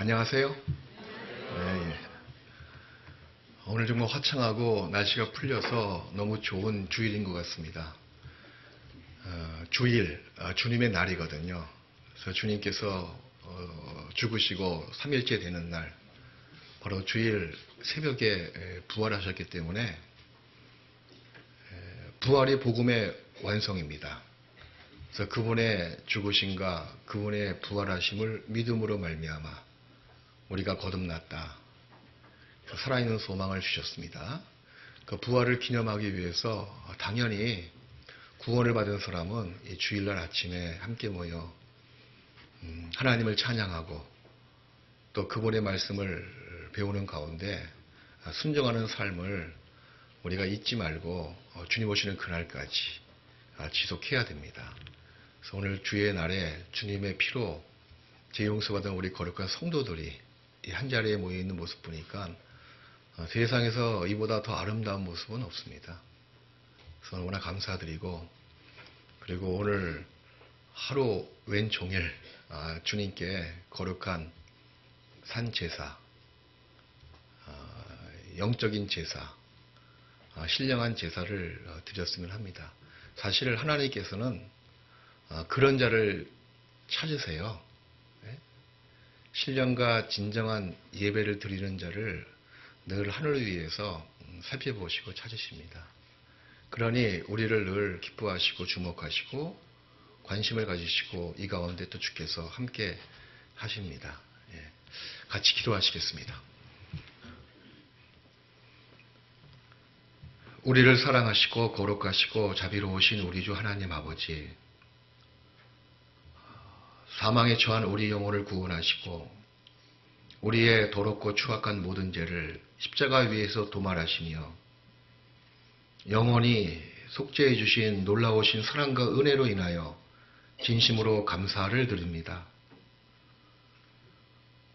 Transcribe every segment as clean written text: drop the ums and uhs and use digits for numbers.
안녕하세요. 네, 예. 오늘 정말 화창하고 날씨가 풀려서 너무 좋은 주일인 것 같습니다. 주일, 주님의 날이거든요. 그래서 주님께서 죽으시고 3일째 되는 날, 바로 주일 새벽에 부활하셨기 때문에 부활이 복음의 완성입니다. 그래서 그분의 죽으심과 그분의 부활하심을 믿음으로 말미암아 우리가 거듭났다. 살아있는 소망을 주셨습니다. 그 부활을 기념하기 위해서 당연히 구원을 받은 사람은 이 주일날 아침에 함께 모여 하나님을 찬양하고 또 그분의 말씀을 배우는 가운데 순종하는 삶을 우리가 잊지 말고 주님 오시는 그날까지 지속해야 됩니다. 그래서 오늘 주의 날에 주님의 피로 재용서받은 우리 거룩한 성도들이 이 한자리에 모여있는 모습 보니까 세상에서 이보다 더 아름다운 모습은 없습니다. 그래서 너무나 감사드리고, 그리고 오늘 하루 왼종일 주님께 거룩한 산제사, 영적인 제사, 신령한 제사를 드렸으면 합니다. 사실 하나님께서는 그런 자를 찾으세요. 신령과 진정한 예배를 드리는 자를 늘 하늘을 위해서 살펴보시고 찾으십니다. 그러니 우리를 늘 기뻐하시고 주목하시고 관심을 가지시고 이 가운데 또 주께서 함께 하십니다. 같이 기도하시겠습니다. 우리를 사랑하시고 거룩하시고 자비로우신 우리 주 하나님 아버지, 사망에 처한 우리 영혼을 구원하시고 우리의 더럽고 추악한 모든 죄를 십자가 위에서 도말하시며 영원히 속죄해 주신 놀라우신 사랑과 은혜로 인하여 진심으로 감사를 드립니다.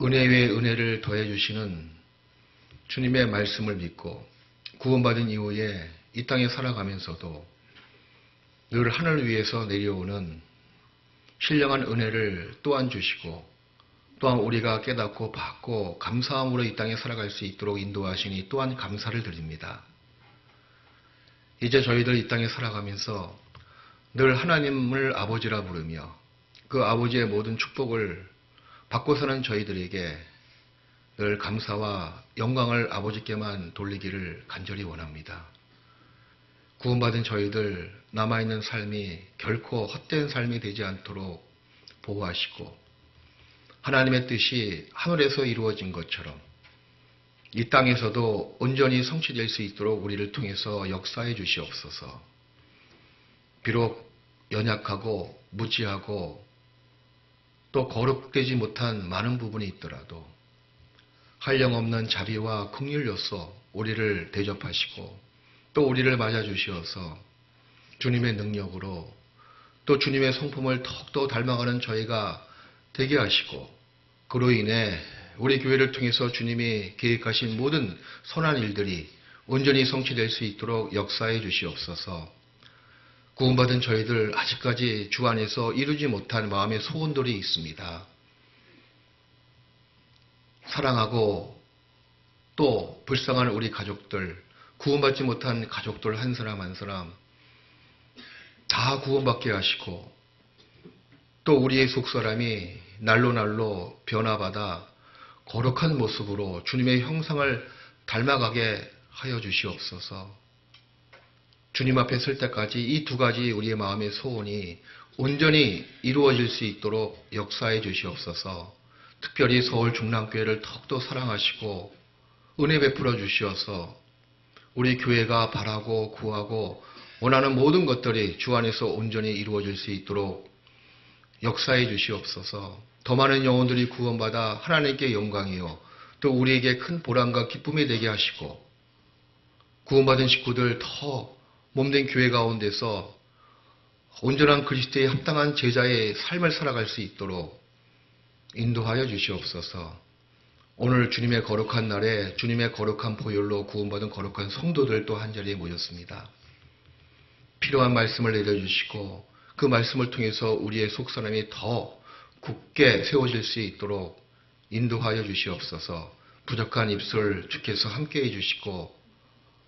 은혜 위에 은혜를 더해 주시는 주님의 말씀을 믿고 구원받은 이후에 이 땅에 살아가면서도 늘 하늘 위에서 내려오는 신령한 은혜를 또한 주시고 또한 우리가 깨닫고 받고 감사함으로 이 땅에 살아갈 수 있도록 인도하시니 또한 감사를 드립니다. 이제 저희들 이 땅에 살아가면서 늘 하나님을 아버지라 부르며 그 아버지의 모든 축복을 받고 사는 저희들에게 늘 감사와 영광을 아버지께만 돌리기를 간절히 원합니다. 구원받은 저희들 남아있는 삶이 결코 헛된 삶이 되지 않도록 보호하시고 하나님의 뜻이 하늘에서 이루어진 것처럼 이 땅에서도 온전히 성취될 수 있도록 우리를 통해서 역사해 주시옵소서. 비록 연약하고 무지하고 또 거룩되지 못한 많은 부분이 있더라도 한량없는 자비와 긍휼로서 우리를 대접하시고 또 우리를 맞아주시어서 주님의 능력으로 또 주님의 성품을 더욱더 닮아가는 저희가 되게 하시고 그로 인해 우리 교회를 통해서 주님이 계획하신 모든 선한 일들이 온전히 성취될 수 있도록 역사해 주시옵소서. 구원받은 저희들 아직까지 주 안에서 이루지 못한 마음의 소원들이 있습니다. 사랑하고 또 불쌍한 우리 가족들, 구원받지 못한 가족들 한 사람 한 사람 다 구원받게 하시고 또 우리의 속사람이 날로 날로 변화받아 거룩한 모습으로 주님의 형상을 닮아가게 하여 주시옵소서. 주님 앞에 설 때까지 이 두 가지 우리의 마음의 소원이 온전히 이루어질 수 있도록 역사해 주시옵소서. 특별히 서울 중랑교회를 더욱더 사랑하시고 은혜 베풀어 주시어서 우리 교회가 바라고 구하고 원하는 모든 것들이 주 안에서 온전히 이루어질 수 있도록 역사해 주시옵소서. 더 많은 영혼들이 구원받아 하나님께 영광이요 또 우리에게 큰 보람과 기쁨이 되게 하시고 구원받은 식구들 더 몸된 교회 가운데서 온전한 그리스도에 합당한 제자의 삶을 살아갈 수 있도록 인도하여 주시옵소서. 오늘 주님의 거룩한 날에 주님의 거룩한 보혈로 구원받은 거룩한 성도들 또 한자리에 모였습니다. 필요한 말씀을 내려주시고 그 말씀을 통해서 우리의 속사람이 더 굳게 세워질 수 있도록 인도하여 주시옵소서. 부족한 입술 주께서 함께해 주시고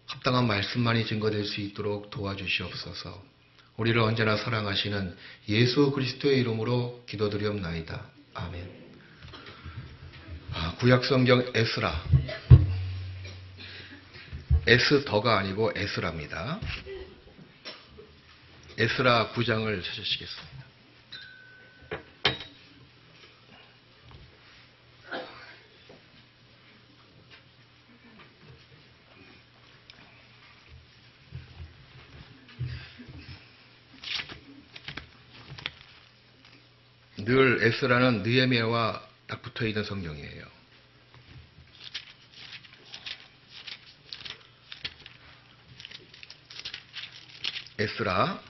합당한 말씀만이 증거될 수 있도록 도와주시옵소서. 우리를 언제나 사랑하시는 예수 그리스도의 이름으로 기도드리옵나이다. 아멘. 구약성경 에스라. 에스더가 아니고 에스라입니다. 에스라 9장을 찾으시겠습니다. 늘 에스라는 느헤미야와 딱 붙어있는 성경이에요. 에스라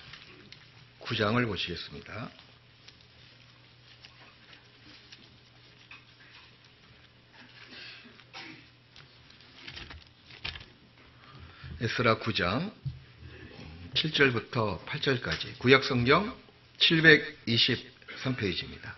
9장을 보시겠습니다. 에스라 9장 7절부터 8절까지 구약성경 723페이지입니다.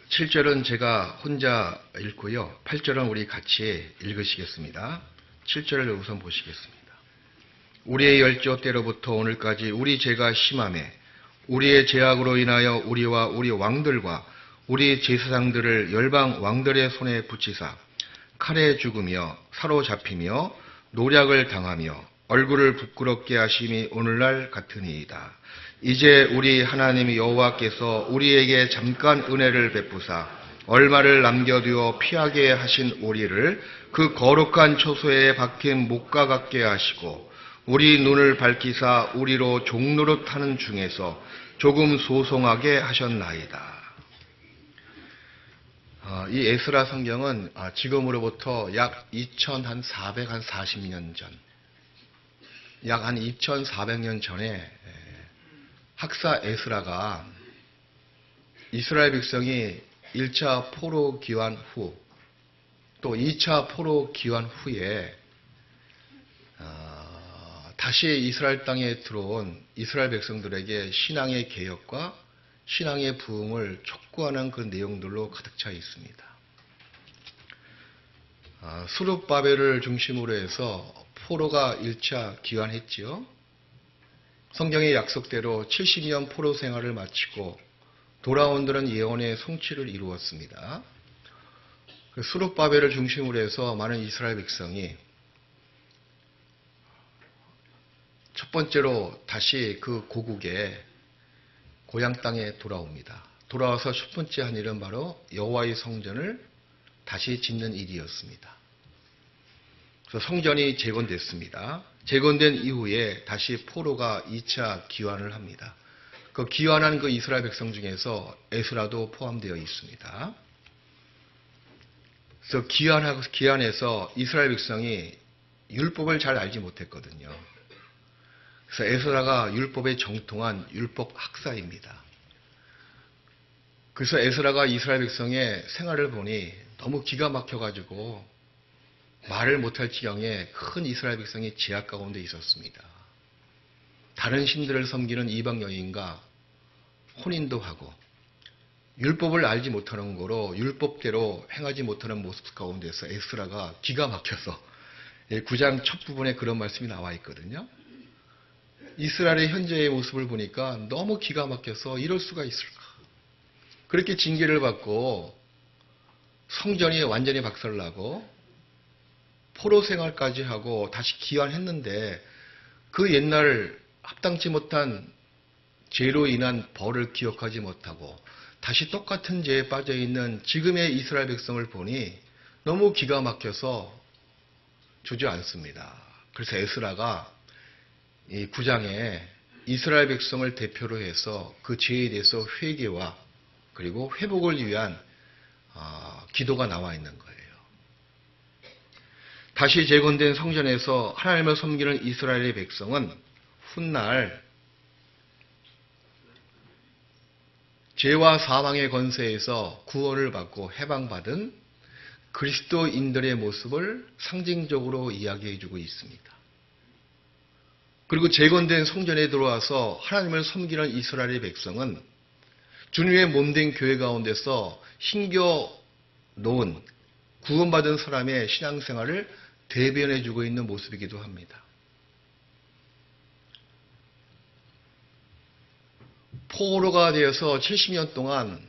칠 절은 제가 혼자 읽고요. 8절은 우리 같이 읽으시겠습니다. 7절을 우선 보시겠습니다. 우리의 열조 때로부터 오늘까지 우리 죄가 심하매 우리의 죄악으로 인하여 우리와 우리 왕들과 우리 제사장들을 열방 왕들의 손에 붙이사 칼에 죽으며 사로잡히며 노략을 당하며 얼굴을 부끄럽게 하심이 오늘날 같으니이다. 이제 우리 하나님 여호와께서 우리에게 잠깐 은혜를 베푸사 얼마를 남겨두어 피하게 하신 우리를 그 거룩한 초소에 박힌 목과 같게 하시고 우리 눈을 밝히사 우리로 종노릇 하는 중에서 조금 소송하게 하셨나이다. 이 에스라 성경은 지금으로부터 약 2440년 전, 약 한 2400년 전에 학사 에스라가 이스라엘 백성이 1차 포로 귀환 후, 또 2차 포로 귀환 후에 다시 이스라엘 땅에 들어온 이스라엘 백성들에게 신앙의 개혁과 신앙의 부흥을 촉구하는 그 내용들로 가득 차 있습니다. 수룹바벨을 중심으로 해서 포로가 1차 귀환했지요. 성경의 약속대로 70년 포로 생활을 마치고 돌아온들은 예언의 성취를 이루었습니다. 수룹바벨을 중심으로 해서 많은 이스라엘 백성이 첫 번째로 다시 그 고국에 고향 땅에 돌아옵니다. 돌아와서 첫 번째 한 일은 바로 여호와의 성전을 다시 짓는 일이었습니다. 그래서 성전이 재건됐습니다. 재건된 이후에 다시 포로가 2차 귀환을 합니다. 그 귀환한 그 이스라엘 백성 중에서 에스라도 포함되어 있습니다. 그래서 귀환해서 이스라엘 백성이 율법을 잘 알지 못했거든요. 그래서 에스라가 율법에 정통한 율법 학사입니다. 그래서 에스라가 이스라엘 백성의 생활을 보니 너무 기가 막혀가지고 말을 못할 지경에 큰 이스라엘 백성이 제약 가운데 있었습니다. 다른 신들을 섬기는 이방 여인과 혼인도 하고 율법을 알지 못하는 거로 율법대로 행하지 못하는 모습 가운데서 에스라가 기가 막혀서 9장 첫 부분에 그런 말씀이 나와 있거든요. 이스라엘의 현재의 모습을 보니까 너무 기가 막혀서 이럴 수가 있을까. 그렇게 징계를 받고 성전이 완전히 박살나고 포로 생활까지 하고 다시 귀환했는데 그 옛날 합당치 못한 죄로 인한 벌을 기억하지 못하고 다시 똑같은 죄에 빠져있는 지금의 이스라엘 백성을 보니 너무 기가 막혀서 주저앉습니다. 그래서 에스라가 이 9장에 이스라엘 백성을 대표로 해서 그 죄에 대해서 회개와 그리고 회복을 위한 기도가 나와 있는 거예요. 다시 재건된 성전에서 하나님을 섬기는 이스라엘의 백성은 훗날 죄와 사망의 권세에서 구원을 받고 해방받은 그리스도인들의 모습을 상징적으로 이야기해주고 있습니다. 그리고 재건된 성전에 들어와서 하나님을 섬기는 이스라엘의 백성은 주님의 몸된 교회 가운데서 힘겨 놓은 구원받은 사람의 신앙생활을 대변해주고 있는 모습이기도 합니다. 포로가 되어서 70년 동안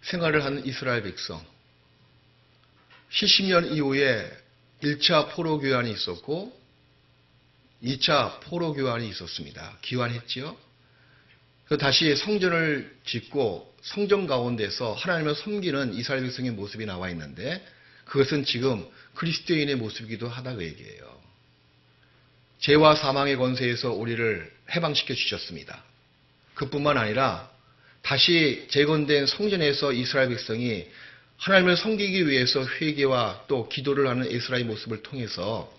생활을 한 이스라엘 백성, 70년 이후에 1차 포로 교환이 있었고 2차 포로 교환이 있었습니다. 귀환했지요. 다시 성전을 짓고 성전 가운데서 하나님을 섬기는 이스라엘 백성의 모습이 나와 있는데 그것은 지금 그리스도인의 모습이기도 하다 그 얘기예요. 죄와 사망의 권세에서 우리를 해방시켜 주셨습니다. 그뿐만 아니라 다시 재건된 성전에서 이스라엘 백성이 하나님을 섬기기 위해서 회개와 또 기도를 하는 이스라엘 모습을 통해서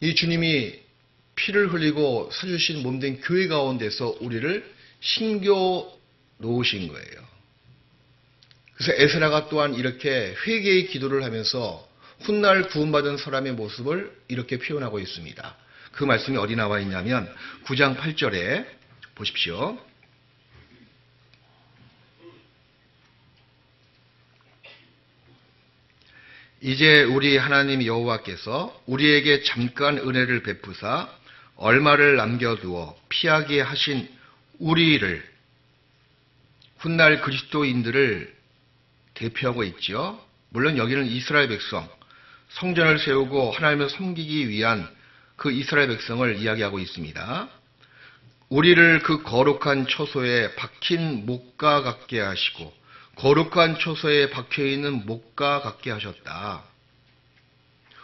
이 주님이 피를 흘리고 사주신 몸된 교회 가운데서 우리를 신겨 놓으신 거예요. 그래서 에스라가 또한 이렇게 회개의 기도를 하면서 훗날 구원받은 사람의 모습을 이렇게 표현하고 있습니다. 그 말씀이 어디 나와 있냐면 9장 8절에 보십시오. 이제 우리 하나님 여호와께서 우리에게 잠깐 은혜를 베푸사 얼마를 남겨두어 피하게 하신 우리를 훗날 그리스도인들을 대표하고 있죠. 물론 여기는 이스라엘 백성, 성전을 세우고 하나님을 섬기기 위한 그 이스라엘 백성을 이야기하고 있습니다. 우리를 그 거룩한 처소에 박힌 목과 같게 하시고 거룩한 처소에 박혀있는 목과 같게 하셨다.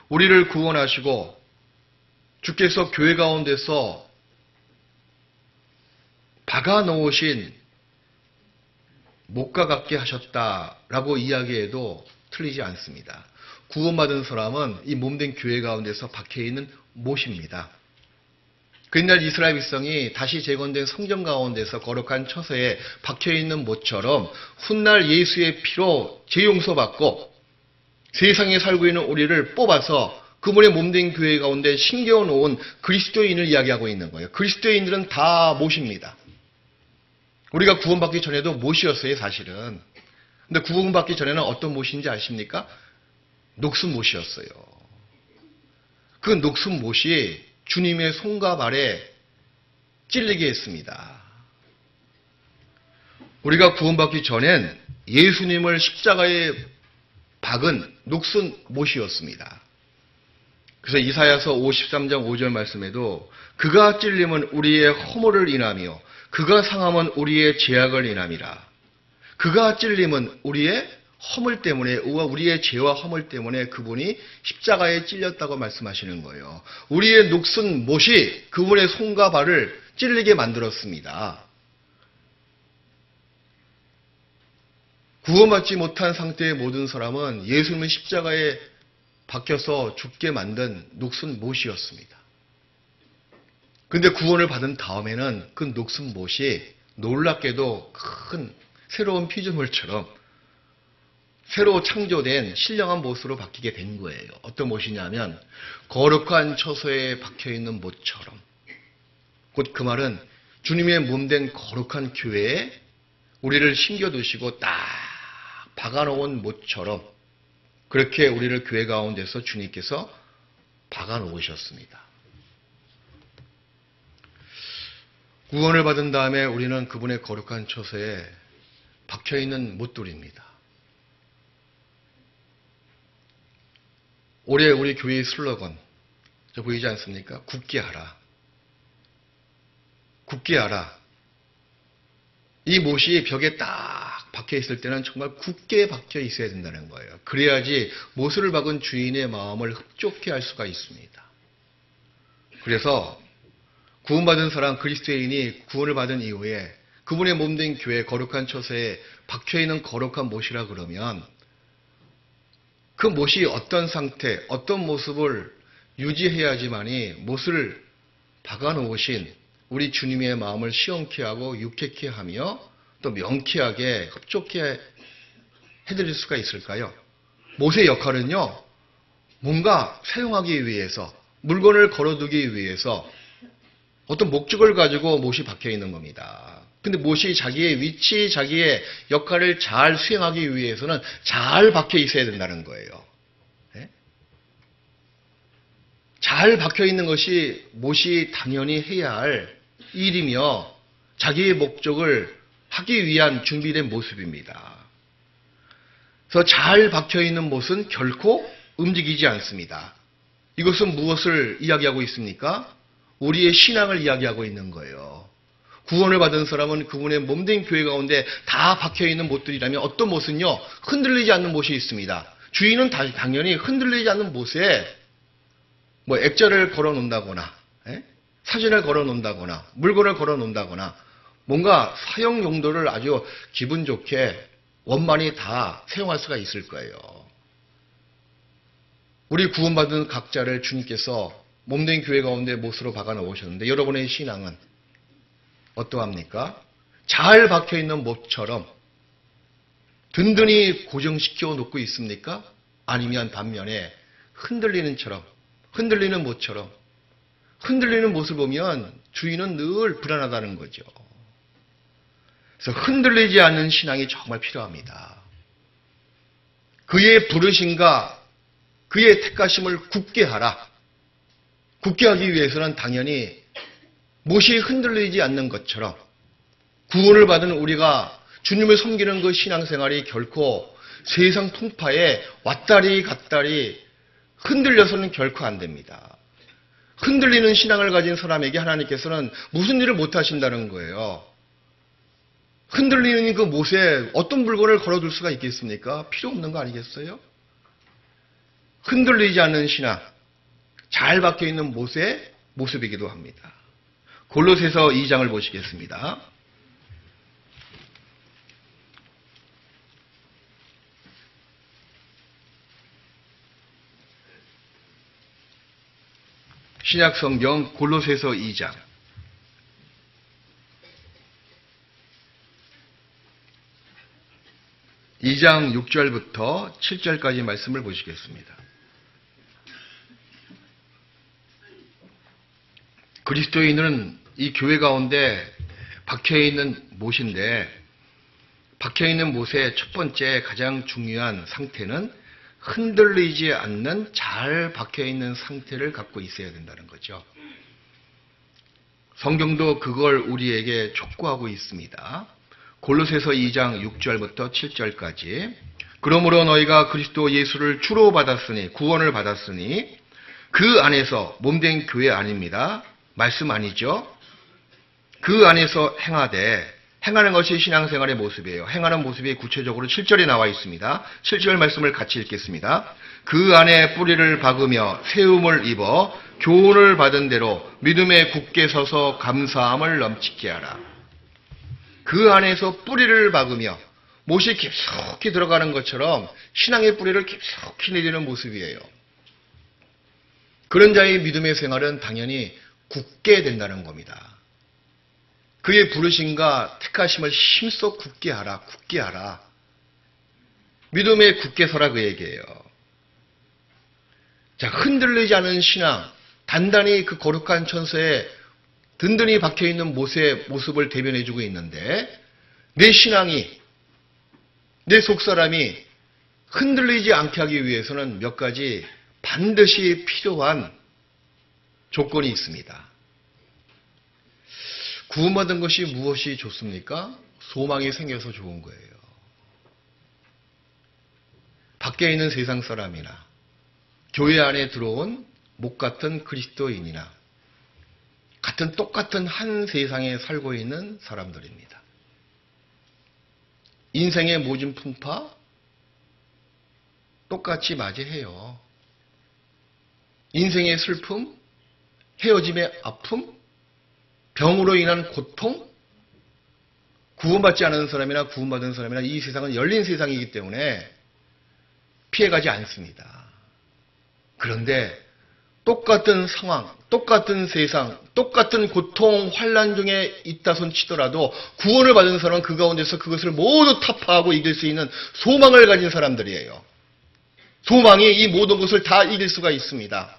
우리를 구원하시고 주께서 교회 가운데서 박아놓으신 목과 같게 하셨다라고 이야기해도 틀리지 않습니다. 구원받은 사람은 이 몸된 교회 가운데서 박혀있는 못입니다. 그날 이스라엘 백성이 다시 재건된 성전 가운데서 거룩한 처소에 박혀있는 못처럼 훗날 예수의 피로 죄 용서받고 세상에 살고 있는 우리를 뽑아서 그분의 몸된 교회 가운데 심겨놓은 그리스도인을 이야기하고 있는 거예요. 그리스도인들은 다 못입니다. 우리가 구원받기 전에도 못이었어요, 사실은. 근데 구원받기 전에는 어떤 못인지 아십니까? 녹슨 못이었어요. 그 녹슨 못이 주님의 손과 발에 찔리게 했습니다. 우리가 구원받기 전엔 예수님을 십자가에 박은 녹슨 못이었습니다. 그래서 이사야서 53장 5절 말씀에도 그가 찔림은 우리의 허물을 인하며 그가 상함은 우리의 죄악을 인함이라. 그가 찔림은 우리의 허물 때문에, 우리의 죄와 허물 때문에 그분이 십자가에 찔렸다고 말씀하시는 거예요. 우리의 녹슨 못이 그분의 손과 발을 찔리게 만들었습니다. 구원받지 못한 상태의 모든 사람은 예수님은 십자가에 박혀서 죽게 만든 녹슨 못이었습니다. 그런데 구원을 받은 다음에는 그 녹슨 못이 놀랍게도 큰 새로운 피조물처럼 새로 창조된 신령한 못으로 바뀌게 된 거예요. 어떤 못이냐면 거룩한 처소에 박혀있는 못처럼. 곧 그 말은 주님의 몸된 거룩한 교회에 우리를 심겨두시고 딱 박아놓은 못처럼 그렇게 우리를 교회 가운데서 주님께서 박아놓으셨습니다. 구원을 받은 다음에 우리는 그분의 거룩한 처소에 박혀있는 못들입니다. 올해 우리 교회의 슬로건 저 보이지 않습니까? 굳게 하라. 굳게 하라. 이 못이 벽에 딱 박혀 있을 때는 정말 굳게 박혀 있어야 된다는 거예요. 그래야지 못을 박은 주인의 마음을 흡족해 할 수가 있습니다. 그래서 구원받은 사람 그리스도인이 구원을 받은 이후에 그분의 몸된 교회 거룩한 처소에 박혀있는 거룩한 못이라 그러면 그 못이 어떤 상태, 어떤 모습을 유지해야지만이 못을 박아놓으신 우리 주님의 마음을 시원케 하고 유쾌케 하며 또 명쾌하게 흡족해 해드릴 수가 있을까요? 못의 역할은요, 뭔가 사용하기 위해서, 물건을 걸어두기 위해서 어떤 목적을 가지고 못이 박혀 있는 겁니다. 근데 못이 자기의 위치, 자기의 역할을 잘 수행하기 위해서는 잘 박혀 있어야 된다는 거예요. 네? 잘 박혀 있는 것이 못이 당연히 해야 할 일이며 자기의 목적을 하기 위한 준비된 모습입니다. 그래서 잘 박혀 있는 못은 결코 움직이지 않습니다. 이것은 무엇을 이야기하고 있습니까? 우리의 신앙을 이야기하고 있는 거예요. 구원을 받은 사람은 그분의 몸된 교회 가운데 다 박혀있는 못들이라면 어떤 못은요? 흔들리지 않는 못이 있습니다. 주인은 당연히 흔들리지 않는 못에 액자를 걸어 놓는다거나 사진을 걸어 놓는다거나 물건을 걸어 놓는다거나 뭔가 사용 용도를 아주 기분 좋게 원만히 다 사용할 수가 있을 거예요. 우리 구원받은 각자를 주님께서 몸된 교회 가운데 못으로 박아 놓으셨는데 여러분의 신앙은 어떠합니까? 잘 박혀있는 못처럼 든든히 고정시켜 놓고 있습니까? 아니면 반면에 흔들리는 못처럼 흔들리는 못을 보면 주인은 늘 불안하다는 거죠. 그래서 흔들리지 않는 신앙이 정말 필요합니다. 그의 부르심과 그의 택하심을 굳게 하라. 굳게 하기 위해서는 당연히 못이 흔들리지 않는 것처럼 구원을 받은 우리가 주님을 섬기는 그 신앙생활이 결코 세상 통파에 왔다리 갔다리 흔들려서는 결코 안 됩니다. 흔들리는 신앙을 가진 사람에게 하나님께서는 무슨 일을 못 하신다는 거예요. 흔들리는 그 못에 어떤 물건을 걸어둘 수가 있겠습니까? 필요 없는 거 아니겠어요? 흔들리지 않는 신앙, 잘 박혀있는 못의 모습이기도 합니다. 골로새서 2장을 보시겠습니다. 신약성경 골로새서 2장 2장 6절부터 7절까지 말씀을 보시겠습니다. 그리스도인은 이 교회 가운데 박혀있는 못인데 박혀있는 못의 첫 번째 가장 중요한 상태는 흔들리지 않는 잘 박혀있는 상태를 갖고 있어야 된다는 거죠. 성경도 그걸 우리에게 촉구하고 있습니다. 골로새서 2장 6절부터 7절까지 그러므로 너희가 그리스도 예수를 주로 받았으니 구원을 받았으니 그 안에서 몸된 교회 아닙니다. 말씀 아니죠? 그 안에서 행하는 것이 신앙생활의 모습이에요. 행하는 모습이 구체적으로 7절에 나와 있습니다. 7절 말씀을 같이 읽겠습니다. 그 안에 뿌리를 박으며 세움을 입어 교훈을 받은 대로 믿음에 굳게 서서 감사함을 넘치게 하라. 그 안에서 뿌리를 박으며 못이 깊숙이 들어가는 것처럼 신앙의 뿌리를 깊숙이 내리는 모습이에요. 그런 자의 믿음의 생활은 당연히 굳게 된다는 겁니다. 그의 부르심과 택하심을 힘써 굳게 하라, 굳게 하라. 믿음에 굳게 서라 그 얘기예요. 자, 흔들리지 않은 신앙, 단단히 그 거룩한 천서에 든든히 박혀있는 못의 모습을 대변해주고 있는데 내 신앙이, 내 속사람이 흔들리지 않게 하기 위해서는 몇 가지 반드시 필요한 조건이 있습니다. 구원받은 것이 무엇이 좋습니까? 소망이 생겨서 좋은 거예요. 밖에 있는 세상 사람이나 교회 안에 들어온 목 같은 그리스도인이나 똑같은 한 세상에 살고 있는 사람들입니다. 인생의 모진 풍파 똑같이 맞이해요. 인생의 슬픔, 헤어짐의 아픔, 병으로 인한 고통, 구원받지 않은 사람이나 구원받은 사람이나 이 세상은 열린 세상이기 때문에 피해가지 않습니다. 그런데 똑같은 상황, 똑같은 세상, 똑같은 고통, 환난 중에 있다 손 치더라도 구원을 받은 사람은 그 가운데서 그것을 모두 타파하고 이길 수 있는 소망을 가진 사람들이에요. 소망이 이 모든 것을 다 이길 수가 있습니다.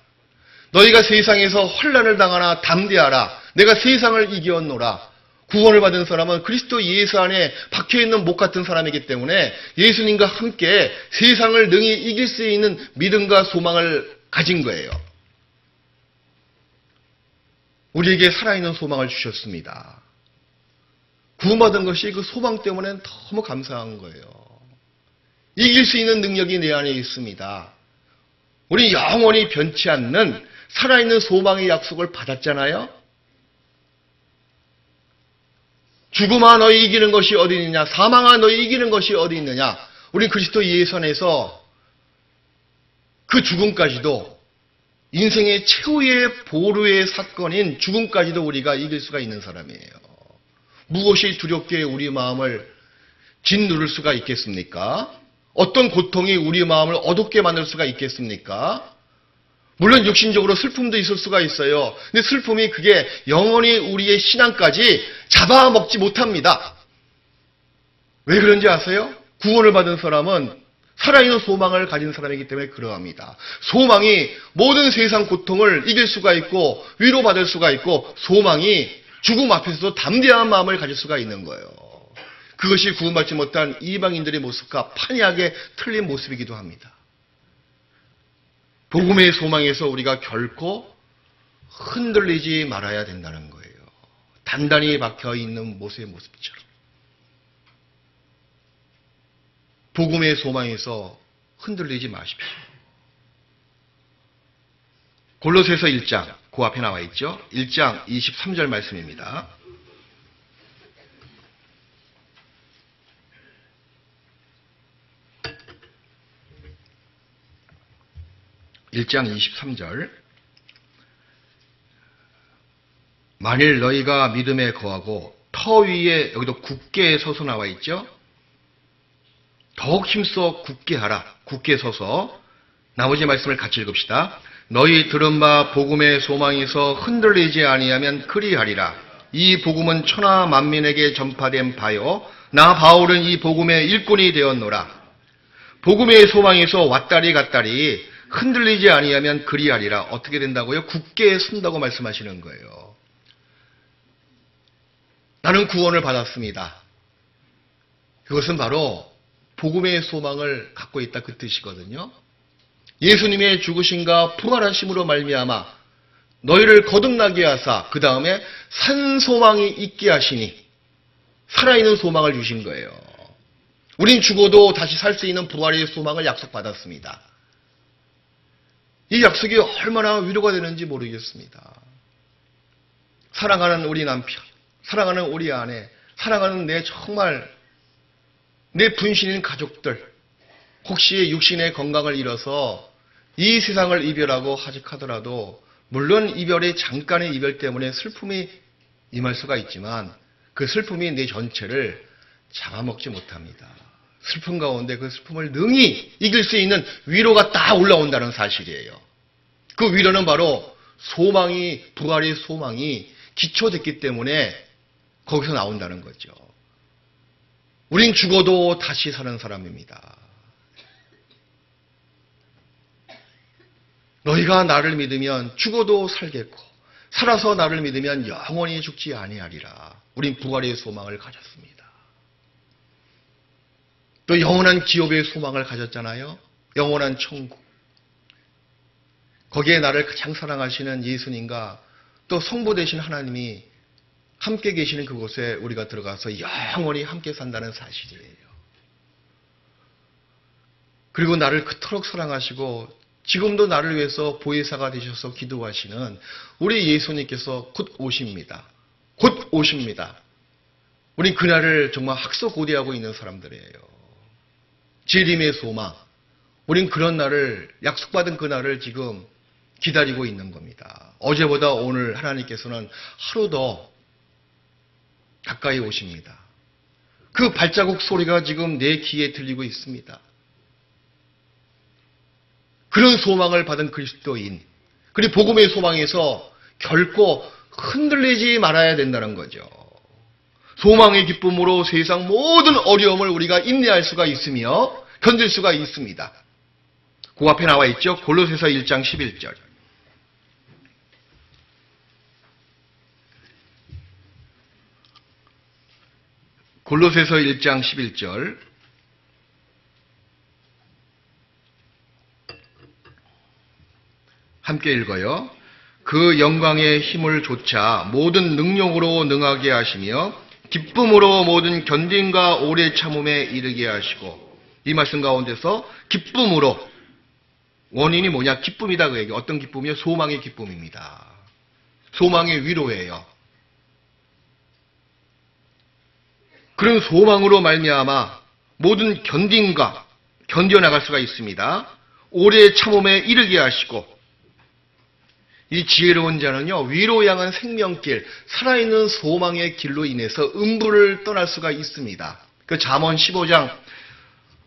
너희가 세상에서 환난을 당하나 담대하라. 내가 세상을 이겼노라. 구원을 받은 사람은 그리스도 예수 안에 박혀있는 목 같은 사람이기 때문에 예수님과 함께 세상을 능히 이길 수 있는 믿음과 소망을 가진 거예요. 우리에게 살아있는 소망을 주셨습니다. 구원받은 것이 그 소망 때문에 너무 감사한 거예요. 이길 수 있는 능력이 내 안에 있습니다. 우리 영원히 변치 않는 살아있는 소망의 약속을 받았잖아요. 죽음아 너희 이기는 것이 어디 있느냐, 사망아 너희 이기는 것이 어디 있느냐. 우리 그리스도 예수 안에서 그 죽음까지도 인생의 최후의 보루의 사건인 죽음까지도 우리가 이길 수가 있는 사람이에요. 무엇이 두렵게 우리 마음을 짓누를 수가 있겠습니까? 어떤 고통이 우리 마음을 어둡게 만들 수가 있겠습니까? 물론 육신적으로 슬픔도 있을 수가 있어요. 근데 슬픔이 그게 영원히 우리의 신앙까지 잡아먹지 못합니다. 왜 그런지 아세요? 구원을 받은 사람은 살아있는 소망을 가진 사람이기 때문에 그러합니다. 소망이 모든 세상 고통을 이길 수가 있고 위로받을 수가 있고 소망이 죽음 앞에서도 담대한 마음을 가질 수가 있는 거예요. 그것이 구원받지 못한 이방인들의 모습과 판이하게 틀린 모습이기도 합니다. 복음의 소망에서 우리가 결코 흔들리지 말아야 된다는 거예요. 단단히 박혀있는 모세의 모습처럼. 복음의 소망에서 흔들리지 마십시오. 골로새서 1장, 그 앞에 나와 있죠. 1장 23절 말씀입니다. (1장 23절) 만일 너희가 믿음에 거하고 터 위에, 여기도 굳게 서서 나와 있죠. 더욱 힘써 굳게 하라. 굳게 서서. 나머지 말씀을 같이 읽읍시다. 너희 들은 바 복음의 소망에서 흔들리지 아니하면 그리하리라. 이 복음은 천하 만민에게 전파된 바요 나 바울은 이 복음의 일꾼이 되었노라. 복음의 소망에서 왔다리 갔다리 흔들리지 아니하면 그리하리라. 어떻게 된다고요? 굳게 선다고 말씀하시는 거예요. 나는 구원을 받았습니다. 그것은 바로 복음의 소망을 갖고 있다 그 뜻이거든요. 예수님의 죽으심과 부활하심으로 말미암아 너희를 거듭나게 하사 그 다음에 산 소망이 있게 하시니 살아있는 소망을 주신 거예요. 우린 죽어도 다시 살 수 있는 부활의 소망을 약속받았습니다. 이 약속이 얼마나 위로가 되는지 모르겠습니다. 사랑하는 우리 남편, 사랑하는 우리 아내, 사랑하는 내 분신인 가족들, 혹시 육신의 건강을 잃어서 이 세상을 이별하고 하직하더라도 물론 이별의 잠깐의 이별 때문에 슬픔이 임할 수가 있지만 그 슬픔이 내 전체를 잡아먹지 못합니다. 슬픔 가운데 그 슬픔을 능히 이길 수 있는 위로가 딱 올라온다는 사실이에요. 그 위로는 바로 소망이, 부활의 소망이 기초됐기 때문에 거기서 나온다는 거죠. 우린 죽어도 다시 사는 사람입니다. 너희가 나를 믿으면 죽어도 살겠고 살아서 나를 믿으면 영원히 죽지 아니하리라. 우린 부활의 소망을 가졌습니다. 또 영원한 기업의 소망을 가졌잖아요. 영원한 천국. 거기에 나를 가장 사랑하시는 예수님과 또 성부 되신 하나님이 함께 계시는 그곳에 우리가 들어가서 영원히 함께 산다는 사실이에요. 그리고 나를 그토록 사랑하시고 지금도 나를 위해서 보혜사가 되셔서 기도하시는 우리 예수님께서 곧 오십니다. 곧 오십니다. 우리 그날을 정말 학수고대하고 있는 사람들이에요. 재림의 소망. 우린 그런 날을, 약속받은 그날을 지금 기다리고 있는 겁니다. 어제보다 오늘 하나님께서는 하루 더 가까이 오십니다. 그 발자국 소리가 지금 내 귀에 들리고 있습니다. 그런 소망을 받은 그리스도인, 그리고 복음의 소망에서 결코 흔들리지 말아야 된다는 거죠. 소망의 기쁨으로 세상 모든 어려움을 우리가 인내할 수가 있으며 견딜 수가 있습니다. 그 앞에 나와 있죠. 골로새서 1장 11절. 골로새서 1장 11절. 함께 읽어요. 그 영광의 힘을 조차 모든 능력으로 능하게 하시며 기쁨으로 모든 견딘과 오래 참음에 이르게 하시고, 이 말씀 가운데서 기쁨으로, 원인이 뭐냐? 기쁨이다 그 얘기. 어떤 기쁨이요? 소망의 기쁨입니다. 소망의 위로예요. 그런 소망으로 말미암아 모든 견딘과 견뎌나갈 수가 있습니다. 오래 참음에 이르게 하시고, 이 지혜로운 자는요, 위로 향한 생명길, 살아있는 소망의 길로 인해서 음부를 떠날 수가 있습니다. 그 잠언 15장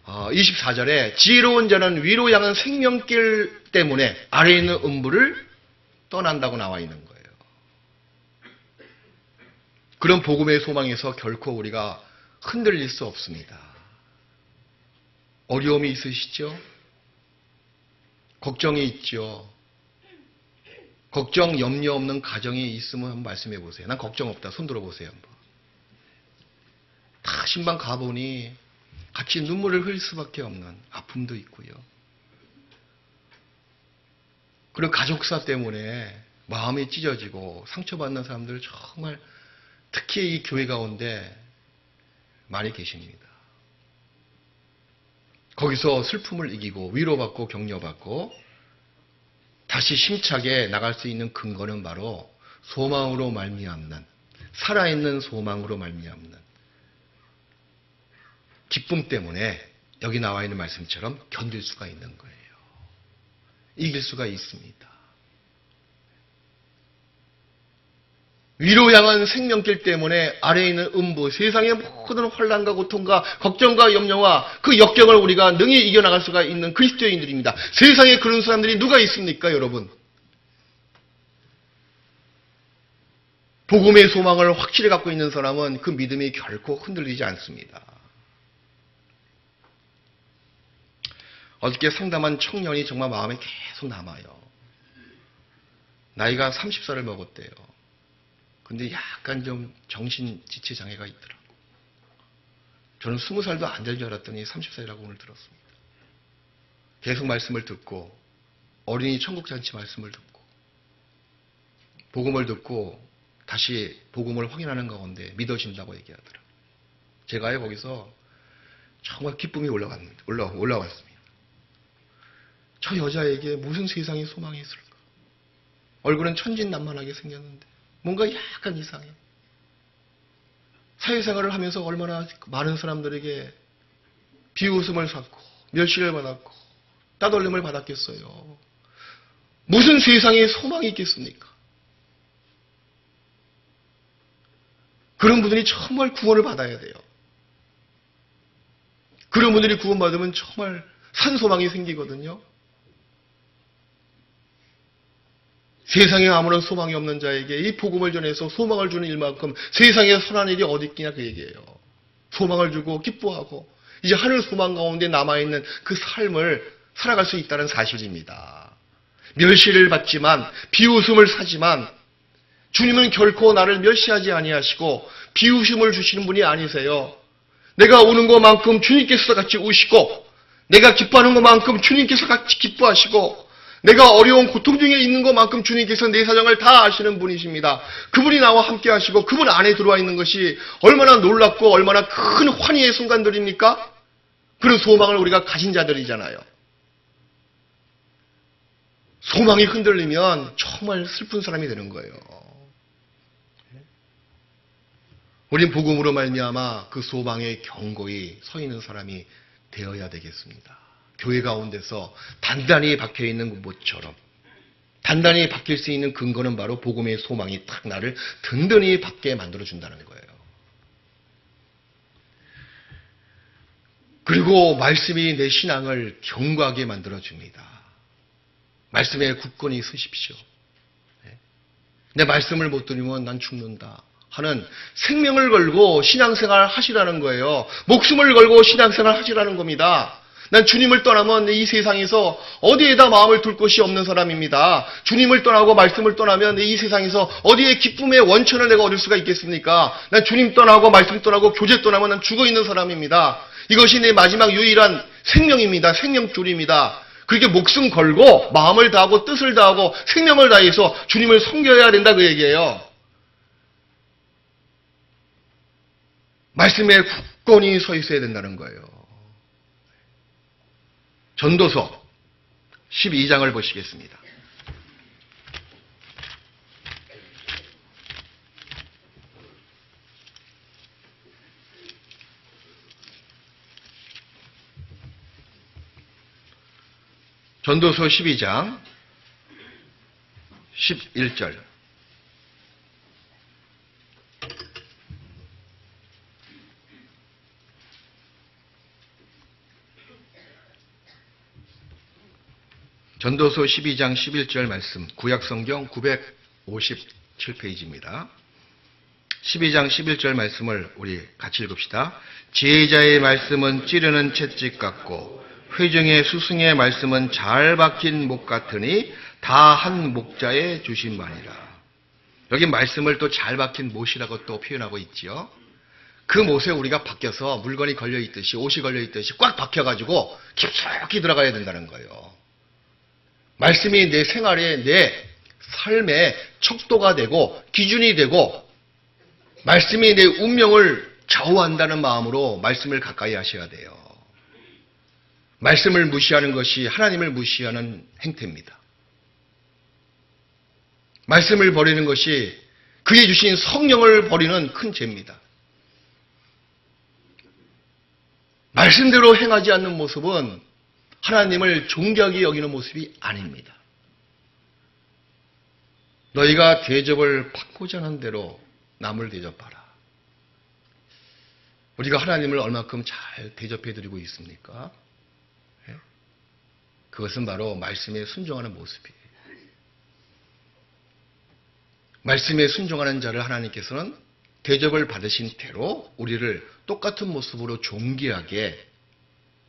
24절에 지혜로운 자는 위로 향한 생명길 때문에 아래에 있는 음부를 떠난다고 나와 있는 거예요. 그런 복음의 소망에서 결코 우리가 흔들릴 수 없습니다. 어려움이 있으시죠? 걱정이 있죠? 걱정, 염려 없는 가정이 있으면 한번 말씀해 보세요. 난 걱정 없다. 손 들어보세요. 한번. 다 신방 가보니 같이 눈물을 흘릴 수밖에 없는 아픔도 있고요. 그리고 가족사 때문에 마음이 찢어지고 상처받는 사람들 정말 특히 이 교회 가운데 많이 계십니다. 거기서 슬픔을 이기고 위로받고 격려받고 다시 힘차게 나갈 수 있는 근거는 바로 소망으로 말미암는, 살아있는 소망으로 말미암는 기쁨 때문에 여기 나와 있는 말씀처럼 견딜 수가 있는 거예요. 이길 수가 있습니다. 위로 향한 생명길 때문에 아래에 있는 음부, 세상의 모든 환난과 고통과 걱정과 염려와 그 역경을 우리가 능히 이겨나갈 수가 있는 그리스도인들입니다. 세상에 그런 사람들이 누가 있습니까, 여러분? 복음의 소망을 확실히 갖고 있는 사람은 그 믿음이 결코 흔들리지 않습니다. 어저께 상담한 청년이 정말 마음에 계속 남아요. 나이가 30살을 먹었대요. 근데 약간 좀 정신지체 장애가 있더라고. 저는 20살도 안 될 줄 알았더니 30살이라고 오늘 들었습니다. 계속 말씀을 듣고 어린이 천국잔치 말씀을 듣고 복음을 듣고 다시 복음을 확인하는 가운데 믿어진다고 얘기하더라고요. 제가요 거기서 정말 기쁨이 올라왔습니다. 저 여자에게 무슨 세상의 소망이 있을까? 얼굴은 천진난만하게 생겼는데 뭔가 약간 이상해. 사회생활을 하면서 얼마나 많은 사람들에게 비웃음을 샀고 멸시를 받았고 따돌림을 받았겠어요. 무슨 세상에 소망이 있겠습니까? 그런 분들이 정말 구원을 받아야 돼요. 그런 분들이 구원받으면 정말 산소망이 생기거든요. 세상에 아무런 소망이 없는 자에게 이 복음을 전해서 소망을 주는 일만큼 세상에 선한 일이 어디 있겠냐 그 얘기예요. 소망을 주고 기뻐하고 이제 하늘 소망 가운데 남아있는 그 삶을 살아갈 수 있다는 사실입니다. 멸시를 받지만 비웃음을 사지만 주님은 결코 나를 멸시하지 아니하시고 비웃음을 주시는 분이 아니세요. 내가 우는 것만큼 주님께서 같이 우시고 내가 기뻐하는 것만큼 주님께서 같이 기뻐하시고 내가 어려운 고통 중에 있는 것만큼 주님께서 내 사정을 다 아시는 분이십니다. 그분이 나와 함께 하시고 그분 안에 들어와 있는 것이 얼마나 놀랍고 얼마나 큰 환희의 순간들입니까? 그런 소망을 우리가 가진 자들이잖아요. 소망이 흔들리면 정말 슬픈 사람이 되는 거예요. 우린 복음으로 말미암아 그 소망에 견고히 서 있는 사람이 되어야 되겠습니다. 교회 가운데서 단단히 박혀있는 못처럼 단단히 박힐 수 있는 근거는 바로 복음의 소망이 딱 나를 든든히 받게 만들어준다는 거예요. 그리고 말씀이 내 신앙을 견고하게 만들어줍니다. 말씀에 굳건히 서십시오. 내 말씀을 못 들으면 난 죽는다 하는 생명을 걸고 신앙생활 하시라는 거예요. 목숨을 걸고 신앙생활 하시라는 겁니다. 난 주님을 떠나면 이 세상에서 어디에다 마음을 둘 곳이 없는 사람입니다. 주님을 떠나고 말씀을 떠나면 이 세상에서 어디에 기쁨의 원천을 내가 얻을 수가 있겠습니까? 난 주님 떠나고 말씀 떠나고 교제 떠나면 난 죽어있는 사람입니다. 이것이 내 마지막 유일한 생명입니다. 생명줄입니다. 그렇게 목숨 걸고 마음을 다하고 뜻을 다하고 생명을 다해서 주님을 섬겨야 된다 그 얘기예요. 말씀에 굳건히 서 있어야 된다는 거예요. 전도서 12장을 보시겠습니다. 전도서 12장 11절. 전도서 12장 11절 말씀, 구약성경 957페이지입니다. 12장 11절 말씀을 우리 같이 읽읍시다. 지혜자의 말씀은 찌르는 채찍 같고 회중의 스승의 말씀은 잘 박힌 목 같으니 다 한 목자에 주심만이라. 여기 말씀을 또 잘 박힌 못이라고 또 표현하고 있지요. 그 못에 우리가 박혀서 물건이 걸려있듯이 옷이 걸려있듯이 꽉 박혀가지고 깊숙이 들어가야 된다는 거예요. 말씀이 내 생활에 내 삶의 척도가 되고 기준이 되고 말씀이 내 운명을 좌우한다는 마음으로 말씀을 가까이 하셔야 돼요. 말씀을 무시하는 것이 하나님을 무시하는 행태입니다. 말씀을 버리는 것이 그의 주신 성령을 버리는 큰 죄입니다. 말씀대로 행하지 않는 모습은 하나님을 존귀하게 여기는 모습이 아닙니다. 너희가 대접을 받고자 하는 대로 남을 대접하라. 우리가 하나님을 얼마큼 잘 대접해드리고 있습니까? 그것은 바로 말씀에 순종하는 모습이에요. 말씀에 순종하는 자를 하나님께서는 대접을 받으신 대로 우리를 똑같은 모습으로 존귀하게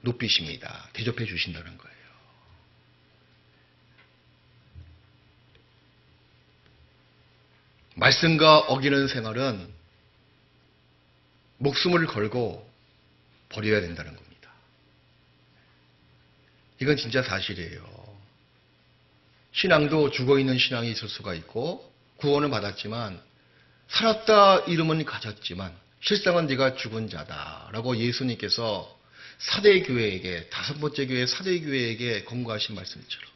높이십니다. 대접해 주신다는 거예요. 말씀과 어기는 생활은 목숨을 걸고 버려야 된다는 겁니다. 이건 진짜 사실이에요. 신앙도 죽어있는 신앙이 있을 수가 있고 구원을 받았지만 살았다 이름은 가졌지만 실상은 네가 죽은 자다라고 예수님께서 사대교회에게 다섯 번째 교회 사대교회에게 권고하신 말씀처럼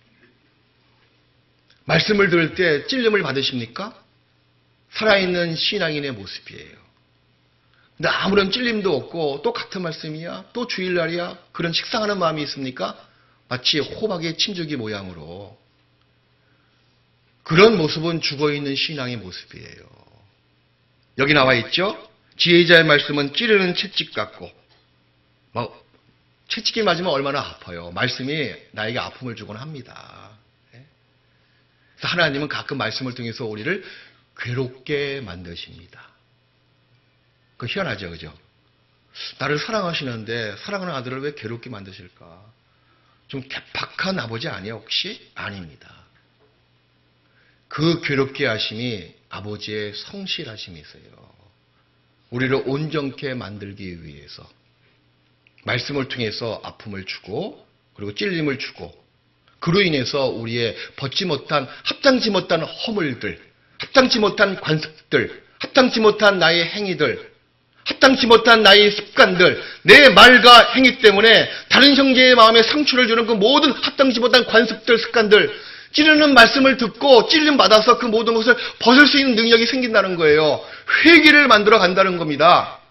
말씀을 들을 때 찔림을 받으십니까? 살아있는 신앙인의 모습이에요. 근데 아무런 찔림도 없고 또 같은 말씀이야? 또 주일날이야? 그런 식상하는 마음이 있습니까? 마치 호박의 침주기 모양으로 그런 모습은 죽어있는 신앙의 모습이에요. 여기 나와 있죠? 지혜자의 말씀은 찌르는 채찍 같고 채찍이 맞으면 얼마나 아파요. 말씀이 나에게 아픔을 주곤 합니다. 그래서 하나님은 가끔 말씀을 통해서 우리를 괴롭게 만드십니다. 그 희한하죠, 그죠? 나를 사랑하시는데 사랑하는 아들을 왜 괴롭게 만드실까? 좀 개팍한 아버지 아니에요, 혹시? 아닙니다. 그 괴롭게 하심이 아버지의 성실하심이세요. 우리를 온전케 만들기 위해서 말씀을 통해서 아픔을 주고 그리고 찔림을 주고 그로 인해서 우리의 벗지 못한 합당치 못한 허물들, 합당치 못한 관습들, 합당치 못한 나의 행위들, 합당치 못한 나의 습관들, 내 말과 행위 때문에 다른 형제의 마음에 상처를 주는 그 모든 합당치 못한 관습들, 습관들, 찌르는 말씀을 듣고 찔림 받아서 그 모든 것을 벗을 수 있는 능력이 생긴다는 거예요. 회개를 만들어 간다는 겁니다.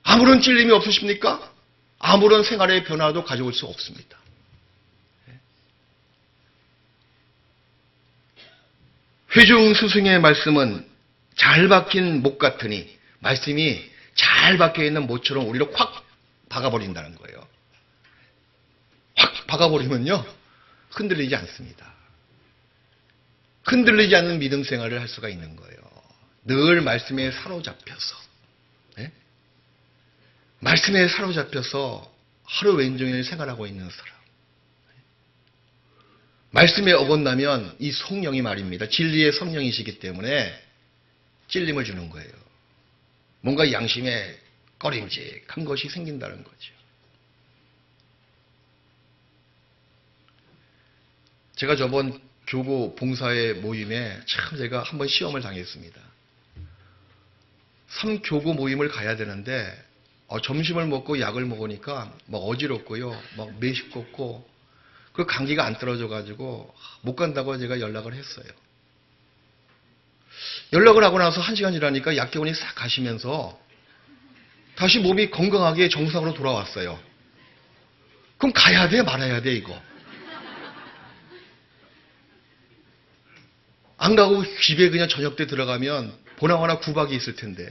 아무런 찔림이 없으십니까? 아무런 생활의 변화도 가져올 수 없습니다. 회중 스승의 말씀은 잘 박힌 못 같으니 말씀이 잘 박혀 있는 못처럼 우리를 확 박아버린다는 거예요. 확 박아버리면요 흔들리지 않습니다. 흔들리지 않는 믿음 생활을 할 수가 있는 거예요. 늘 말씀에 사로잡혀서 말씀에 사로잡혀서 하루 왼종일 생활하고 있는 사람. 말씀에 어긋나면 이 성령이 말입니다. 진리의 성령이시기 때문에 찔림을 주는 거예요. 뭔가 양심에 꺼림직한 것이 생긴다는 거죠. 제가 저번 교구 봉사회 모임에 참 제가 한번 시험을 당했습니다. 3교구 모임을 가야 되는데 점심을 먹고 약을 먹으니까 막 어지럽고요. 막 메식겁고 그 감기가 안 떨어져가지고 못 간다고 제가 연락을 했어요. 연락을 하고 나서 1시간 지나니까 약기운이 싹 가시면서 다시 몸이 건강하게 정상으로 돌아왔어요. 그럼 가야 돼 말아야 돼 이거. 안 가고 집에 그냥 저녁 때 들어가면 보나마나 구박이 있을 텐데.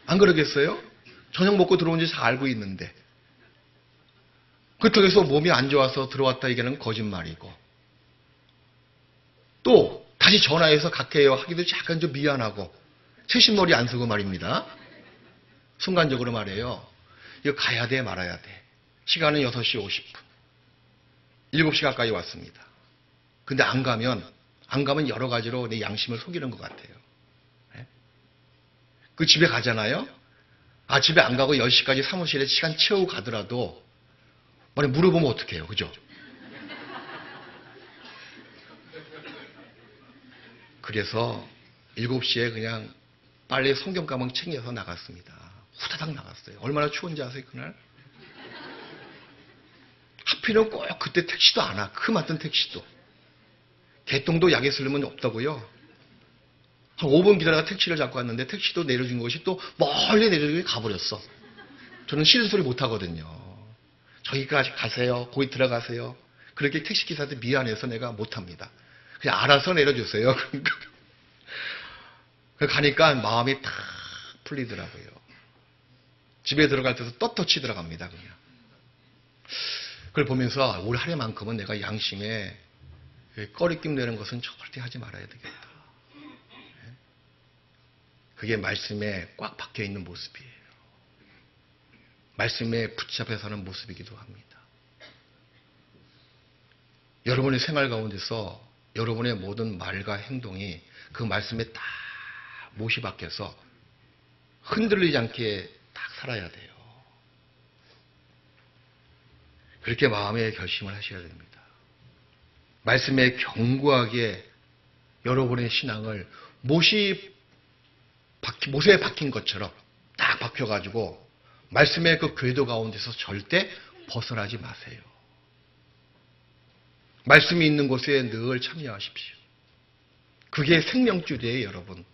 안 그러겠어요? 저녁 먹고 들어온 지 다 알고 있는데. 그쪽에서 몸이 안 좋아서 들어왔다 얘기하는 거짓말이고. 또 다시 전화해서 갈게요 하기도 약간 좀 미안하고. 최신머리 안 쓰고 말입니다. 순간적으로 말해요. 이거 가야 돼 말아야 돼. 시간은 6시 50분. 7시 가까이 왔습니다. 근데 안 가면 여러 가지로 내 양심을 속이는 것 같아요. 그 집에 가잖아요. 집에 안 가고 10시까지 사무실에 시간 채우고 가더라도 만약 물어보면 어떡해요. 그죠? 그래서 7시에 그냥 빨리 성경 가방 챙겨서 나갔습니다. 후다닥 나갔어요. 얼마나 추운지 아세요 그날? 하필은 꼭 그때 택시도 안 와. 그 맡은 택시도. 개똥도 약에 쓸려면 없다고요. 한 5분 기다려가 택시를 잡고 왔는데 택시도 내려준 것이 또 멀리 내려주고 가버렸어. 저는 싫은 소리 못 하거든요. 저기까지 가세요. 거기 들어가세요. 그렇게 택시기사한테 미안해서 내가 못합니다. 그냥 알아서 내려주세요. 가니까 마음이 탁 풀리더라고요. 집에 들어갈 때도 떳떳이 들어갑니다. 그냥. 그걸 보면서 올 한 해만큼은 내가 양심에 꺼리낌 내는 것은 절대 하지 말아야 되겠다. 그게 말씀에 꽉 박혀 있는 모습이에요. 말씀에 붙잡혀 사는 모습이기도 합니다. 여러분의 생활 가운데서 여러분의 모든 말과 행동이 그 말씀에 딱 못이 박혀서 흔들리지 않게 딱 살아야 돼요. 그렇게 마음의 결심을 하셔야 됩니다. 말씀에 견고하게 여러분의 신앙을 못에 박힌 것처럼 딱 박혀가지고 말씀의 그 궤도 가운데서 절대 벗어나지 마세요. 말씀이 있는 곳에 늘 참여하십시오. 그게 생명줄이에요, 여러분.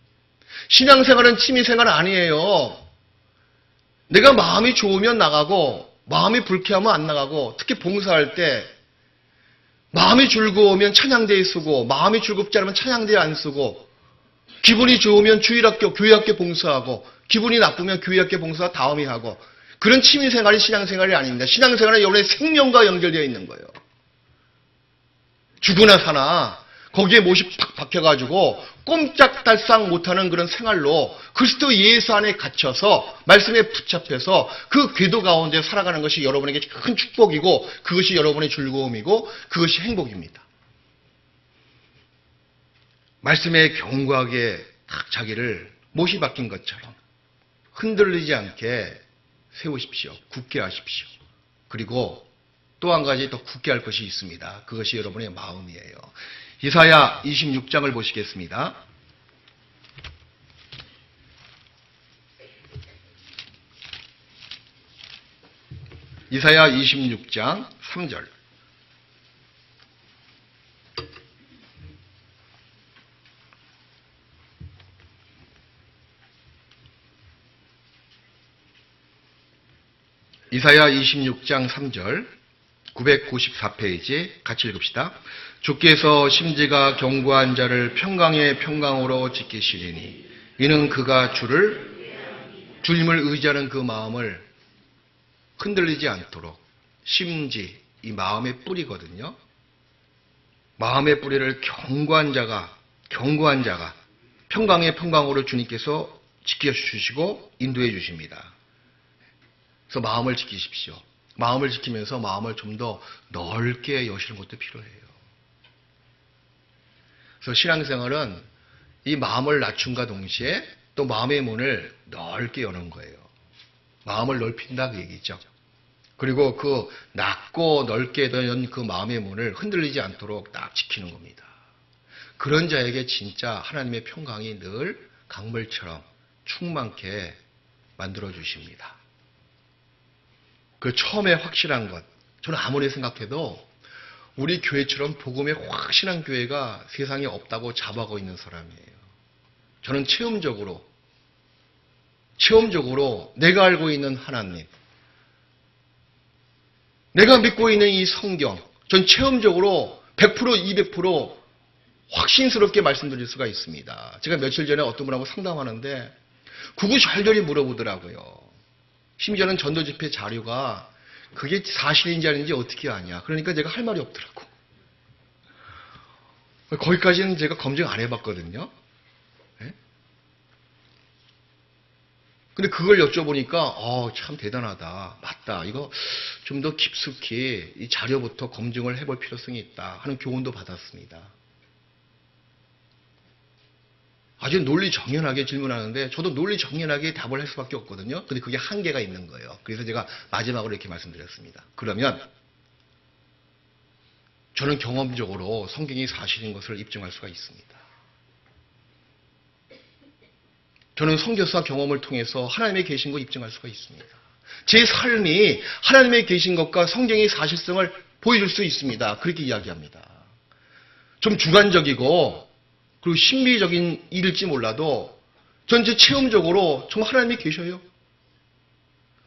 신앙생활은 취미생활 아니에요. 내가 마음이 좋으면 나가고 마음이 불쾌하면 안 나가고 특히 봉사할 때 마음이 즐거우면 찬양대에 쓰고 마음이 즐겁지 않으면 찬양대에 안 쓰고 기분이 좋으면 주일학교, 교회학교 봉사하고 기분이 나쁘면 교회학교 봉사 다음에 하고 그런 취미생활이 신앙생활이 아닙니다. 신앙생활은 여러분의 생명과 연결되어 있는 거예요. 죽으나 사나 거기에 못이 팍 박혀가지고 꼼짝달싹 못하는 그런 생활로 그리스도 예수 안에 갇혀서 말씀에 붙잡혀서 그 궤도 가운데 살아가는 것이 여러분에게 큰 축복이고 그것이 여러분의 즐거움이고 그것이 행복입니다. 말씀에 견고하게 딱 자기를 못이 박힌 것처럼 흔들리지 않게 세우십시오. 굳게 하십시오. 그리고 또 한 가지 더 굳게 할 것이 있습니다. 그것이 여러분의 마음이에요. 이사야 26장을 보시겠습니다. 이사야 26장 3절. 이사야 26장 3절 994페이지 같이 읽읍시다. 주께서 심지가 견고한 자를 평강의 평강으로 지키시리니 이는 그가 주님을 의지하는 그 마음을 흔들리지 않도록 심지 이 마음의 뿌리거든요. 마음의 뿌리를 견고한 자가 평강의 평강으로 주님께서 지켜주시고 인도해 주십니다. 그래서 마음을 지키십시오. 마음을 지키면서 마음을 좀 더 넓게 여시는 것도 필요해요. 그래서 신앙생활은 이 마음을 낮춤과 동시에 또 마음의 문을 넓게 여는 거예요. 마음을 넓힌다 그 얘기죠. 그리고 그 낮고 넓게 연 그 마음의 문을 흔들리지 않도록 딱 지키는 겁니다. 그런 자에게 진짜 하나님의 평강이 늘 강물처럼 충만케 만들어 주십니다. 그 처음에 확실한 것, 저는 아무리 생각해도 우리 교회처럼 복음에 확실한 교회가 세상에 없다고 자부하고 있는 사람이에요. 저는 체험적으로 내가 알고 있는 하나님, 내가 믿고 있는 이 성경, 전 체험적으로 100%, 200% 확신스럽게 말씀드릴 수가 있습니다. 제가 며칠 전에 어떤 분하고 상담하는데 구구절절히 물어보더라고요. 심지어는 전도집회 자료가 그게 사실인지 아닌지 어떻게 아냐. 그러니까 제가 할 말이 없더라고. 거기까지는 제가 검증 안 해봤거든요. 네? 근데 그걸 여쭤보니까 참 대단하다. 맞다. 이거 좀 더 깊숙이 이 자료부터 검증을 해볼 필요성이 있다 하는 교훈도 받았습니다. 아주 논리정연하게 질문하는데 저도 논리정연하게 답을 할 수밖에 없거든요. 근데 그게 한계가 있는 거예요. 그래서 제가 마지막으로 이렇게 말씀드렸습니다. 그러면 저는 경험적으로 성경이 사실인 것을 입증할 수가 있습니다. 저는 선교사 경험을 통해서 하나님의 계신 것 입증할 수가 있습니다. 제 삶이 하나님의 계신 것과 성경의 사실성을 보여줄 수 있습니다. 그렇게 이야기합니다. 좀 주관적이고 그리고 신비적인 일일지 몰라도 전 제 체험적으로 정말 하나님이 계셔요.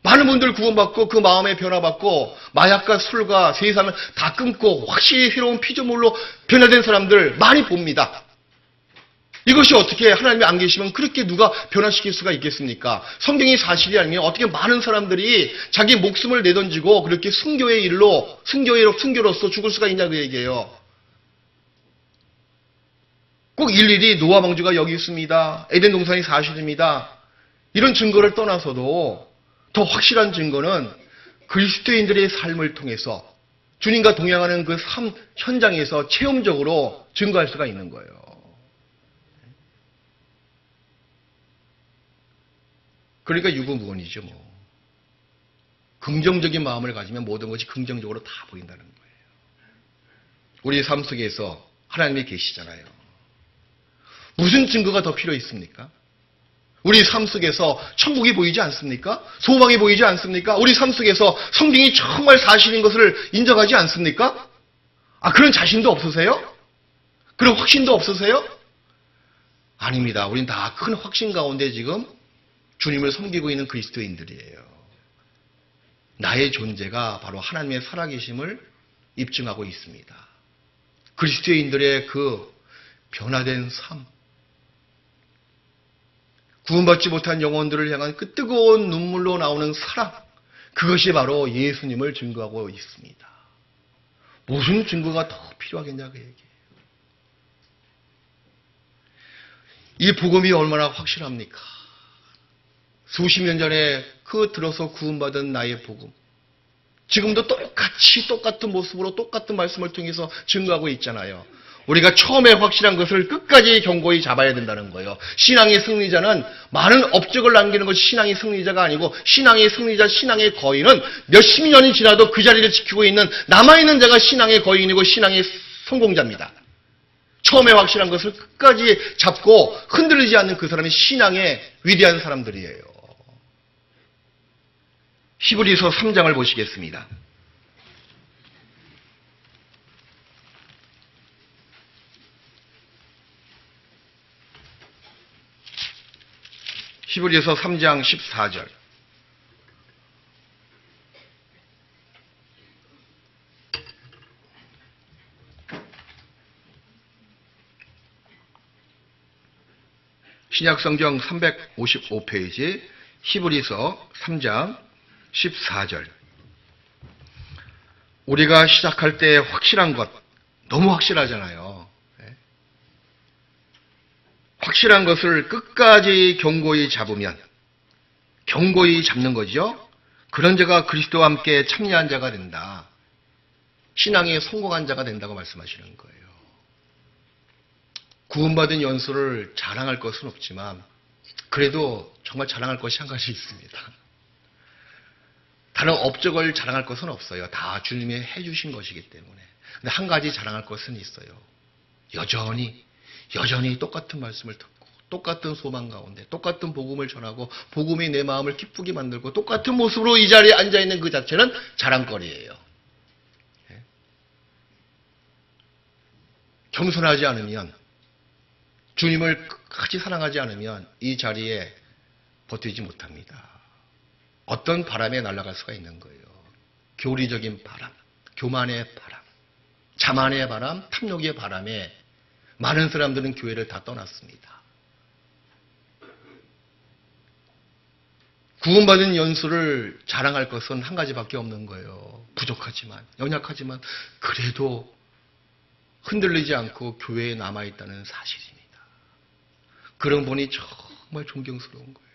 많은 분들 구원받고 그 마음에 변화받고 마약과 술과 세상을 다 끊고 확실히 새로운 피조물로 변화된 사람들 많이 봅니다. 이것이 어떻게 하나님이 안 계시면 그렇게 누가 변화시킬 수가 있겠습니까? 성경이 사실이 아니면 어떻게 많은 사람들이 자기 목숨을 내던지고 그렇게 순교의 일로 순교로서 죽을 수가 있냐 그 얘기예요. 꼭 일일이 노아 방주가 여기 있습니다. 에덴 동산이 사실입니다. 이런 증거를 떠나서도 더 확실한 증거는 그리스도인들의 삶을 통해서 주님과 동행하는 그 삶 현장에서 체험적으로 증거할 수가 있는 거예요. 그러니까 유구무원이죠. 뭐. 긍정적인 마음을 가지면 모든 것이 긍정적으로 다 보인다는 거예요. 우리의 삶 속에서 하나님이 계시잖아요. 무슨 증거가 더 필요 있습니까? 우리 삶 속에서 천국이 보이지 않습니까? 소망이 보이지 않습니까? 우리 삶 속에서 성경이 정말 사실인 것을 인정하지 않습니까? 그런 자신도 없으세요? 그런 확신도 없으세요? 아닙니다. 우린 다 큰 확신 가운데 지금 주님을 섬기고 있는 그리스도인들이에요. 나의 존재가 바로 하나님의 살아계심을 입증하고 있습니다. 그리스도인들의 그 변화된 삶, 구원받지 못한 영혼들을 향한 그 뜨거운 눈물로 나오는 사랑, 그것이 바로 예수님을 증거하고 있습니다. 무슨 증거가 더 필요하겠냐 그 얘기예요. 이 복음이 얼마나 확실합니까? 수십 년 전에 그 들어서 구원받은 나의 복음, 지금도 똑같은 모습으로 똑같은 말씀을 통해서 증거하고 있잖아요. 우리가 처음에 확실한 것을 끝까지 견고히 잡아야 된다는 거예요. 신앙의 승리자는 많은 업적을 남기는 것이 신앙의 승리자가 아니고 신앙의 승리자, 신앙의 거인은 몇십 년이 지나도 그 자리를 지키고 있는 남아있는 자가 신앙의 거인이고 신앙의 성공자입니다. 처음에 확실한 것을 끝까지 잡고 흔들리지 않는 그 사람이 신앙의 위대한 사람들이에요. 히브리서 3장을 보시겠습니다. 히브리서 3장 14절. 신약성경 355페이지 히브리서 3장 14절. 우리가 시작할 때 확실한 것, 너무 확실하잖아요. 확실한 것을 끝까지 견고히 잡으면, 견고히 잡는 거죠. 그런 자가 그리스도와 함께 참여한 자가 된다. 신앙에 성공한 자가 된다고 말씀하시는 거예요. 구원받은 연수를 자랑할 것은 없지만 그래도 정말 자랑할 것이 한 가지 있습니다. 다른 업적을 자랑할 것은 없어요. 다 주님이 해주신 것이기 때문에. 근데 한 가지 자랑할 것은 있어요. 여전히 똑같은 말씀을 듣고 똑같은 소망 가운데 똑같은 복음을 전하고 복음이 내 마음을 기쁘게 만들고 똑같은 모습으로 이 자리에 앉아있는 그 자체는 자랑거리예요. 겸손하지 않으면, 주님을 끝까지 사랑하지 않으면 이 자리에 버티지 못합니다. 어떤 바람에 날아갈 수가 있는 거예요. 교리적인 바람, 교만의 바람, 자만의 바람, 탐욕의 바람에 많은 사람들은 교회를 다 떠났습니다. 구원받은 연수를 자랑할 것은 한 가지밖에 없는 거예요. 부족하지만, 연약하지만 그래도 흔들리지 않고 교회에 남아있다는 사실입니다. 그런 분이 정말 존경스러운 거예요.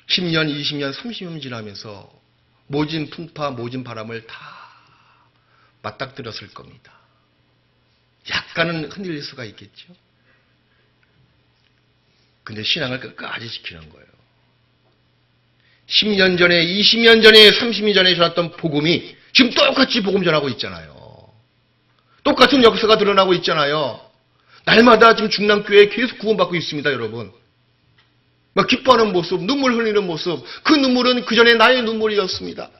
10년, 20년, 30년 지나면서 모진 풍파, 모진 바람을 다 맞닥뜨렸을 겁니다. 약간은 흔들릴 수가 있겠죠. 근데 신앙을 끝까지 지키는 거예요. 10년 전에, 20년 전에, 30년 전에 전했던 복음이 지금 똑같이 복음 전하고 있잖아요. 똑같은 역사가 드러나고 있잖아요. 날마다 지금 중랑교회에 계속 구원받고 있습니다, 여러분. 막 기뻐하는 모습, 눈물 흘리는 모습, 그 눈물은 그전에 나의 눈물이었습니다.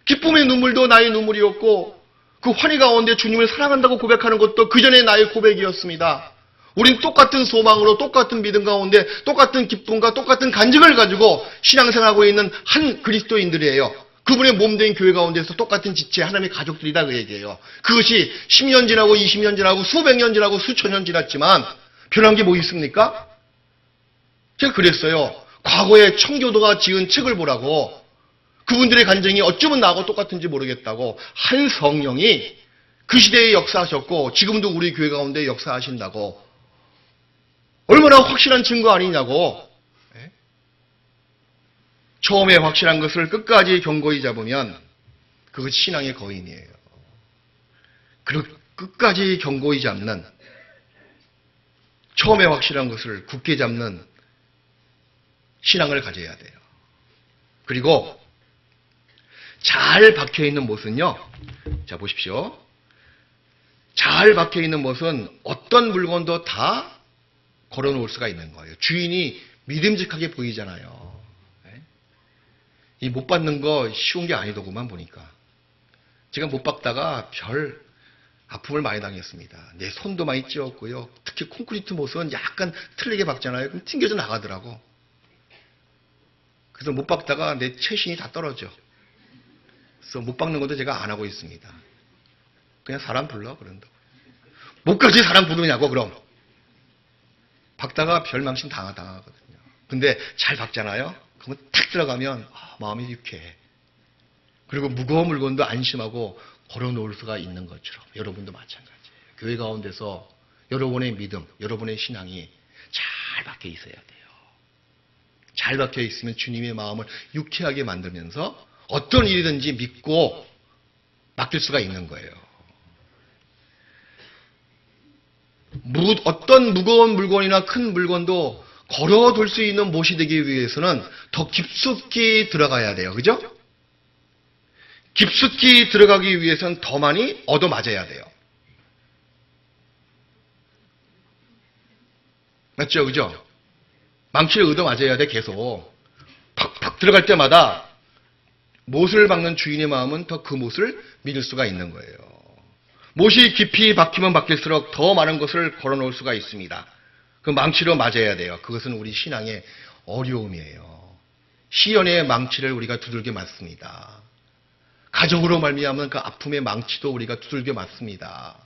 기쁨의 눈물도 나의 눈물이었고, 그 환희 가운데 주님을 사랑한다고 고백하는 것도 그전에 나의 고백이었습니다. 우린 똑같은 소망으로 똑같은 믿음 가운데 똑같은 기쁨과 똑같은 간증을 가지고 신앙생활하고 있는 한 그리스도인들이에요. 그분의 몸된 교회 가운데서 똑같은 지체 하나님의 가족들이다 그 얘기예요. 그것이 10년 지나고 20년 지나고 수백 년 지나고 수천 년 지났지만 변한 게 뭐 있습니까? 제가 그랬어요. 과거에 청교도가 지은 책을 보라고, 그분들의 간증이 어쩌면 나하고 똑같은지 모르겠다고, 한 성령이 그 시대에 역사하셨고 지금도 우리 교회 가운데 역사하신다고, 얼마나 확실한 증거 아니냐고. 처음에 확실한 것을 끝까지 견고히 잡으면 그것이 신앙의 거인이에요. 끝까지 견고히 잡는, 처음에 확실한 것을 굳게 잡는 신앙을 가져야 돼요. 그리고 잘 박혀있는 못은요, 자 보십시오. 잘 박혀있는 못은 어떤 물건도 다 걸어놓을 수가 있는 거예요. 주인이 믿음직하게 보이잖아요. 이 못 박는 거 쉬운 게 아니더구만 보니까. 제가 못 박다가 별 아픔을 많이 당했습니다. 내 손도 많이 찧었고요. 특히 콘크리트 못은 약간 틀리게 박잖아요. 그럼 튕겨져 나가더라고. 그래서 못 박다가 내 채신이 다 떨어져. 그래서 못 박는 것도 제가 안 하고 있습니다. 그냥 사람 불러 그런다고. 못까지 사람 부르냐고 그럼. 박다가 별망신 당하거든요. 근데 잘 박잖아요. 그러면 탁 들어가면 마음이 유쾌해. 그리고 무거운 물건도 안심하고 걸어놓을 수가 있는 것처럼 여러분도 마찬가지예요. 교회 가운데서 여러분의 믿음, 여러분의 신앙이 잘 박혀 있어야 돼요. 잘 박혀 있으면 주님의 마음을 유쾌하게 만들면서 어떤 일이든지 믿고 맡길 수가 있는 거예요. 어떤 무거운 물건이나 큰 물건도 걸어둘 수 있는 못이 되기 위해서는 더 깊숙이 들어가야 돼요. 그죠? 깊숙이 들어가기 위해서는 더 많이 얻어맞아야 돼요. 맞죠? 그죠? 망치를 얻어맞아야 돼, 계속. 팍팍 들어갈 때마다 못을 박는 주인의 마음은 더 그 못을 믿을 수가 있는 거예요. 못이 깊이 박히면 박힐수록 더 많은 것을 걸어놓을 수가 있습니다. 그 망치로 맞아야 돼요. 그것은 우리 신앙의 어려움이에요. 시련의 망치를 우리가 두들겨 맞습니다. 가정으로 말미암은 그 아픔의 망치도 우리가 두들겨 맞습니다.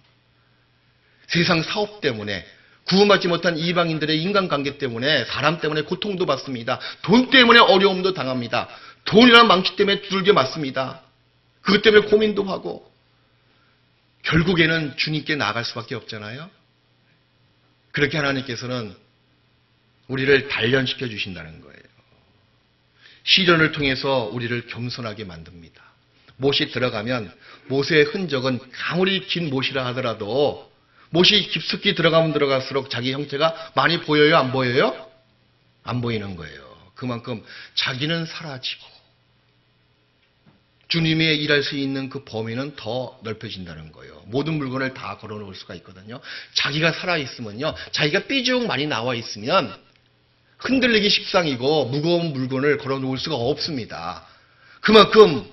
세상 사업 때문에, 구원받지 못한 이방인들의 인간관계 때문에, 사람 때문에 고통도 받습니다. 돈 때문에 어려움도 당합니다. 돈이라는 망치 때문에 두들겨 맞습니다. 그것 때문에 고민도 하고 결국에는 주님께 나아갈 수밖에 없잖아요. 그렇게 하나님께서는 우리를 단련시켜 주신다는 거예요. 시련을 통해서 우리를 겸손하게 만듭니다. 못이 들어가면 못의 흔적은 아무리 긴 못이라 하더라도 못이 깊숙이 들어가면 들어갈수록 자기 형태가 많이 보여요? 안 보여요? 안 보이는 거예요. 그만큼 자기는 사라지고 주님의 일할 수 있는 그 범위는 더 넓혀진다는 거예요. 모든 물건을 다 걸어놓을 수가 있거든요. 자기가 살아있으면요. 자기가 삐죽 많이 나와 있으면 흔들리기 십상이고 무거운 물건을 걸어놓을 수가 없습니다. 그만큼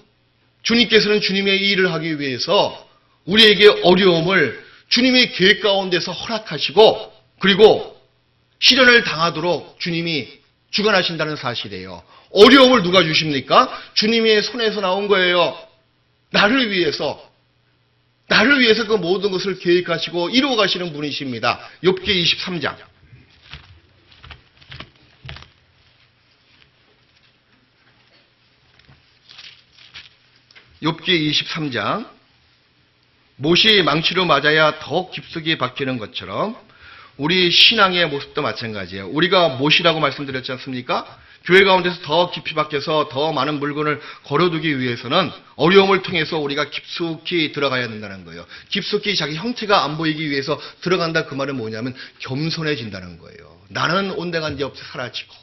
주님께서는 주님의 일을 하기 위해서 우리에게 어려움을 주님의 계획 가운데서 허락하시고 그리고 시련을 당하도록 주님이 주관하신다는 사실이에요. 어려움을 누가 주십니까? 주님의 손에서 나온 거예요. 나를 위해서 그 모든 것을 계획하시고 이루어 가시는 분이십니다. 욥기 23장. 욥기 23장. 못이 망치로 맞아야 더욱 깊숙이 박히는 것처럼 우리 신앙의 모습도 마찬가지예요. 우리가 못이라고 말씀드렸지 않습니까? 교회 가운데서 더 깊이 박혀서 더 많은 물건을 걸어두기 위해서는 어려움을 통해서 우리가 깊숙이 들어가야 된다는 거예요. 깊숙이 자기 형태가 안 보이기 위해서 들어간다 그 말은 뭐냐면 겸손해진다는 거예요. 나는 온데간데 없이 사라지고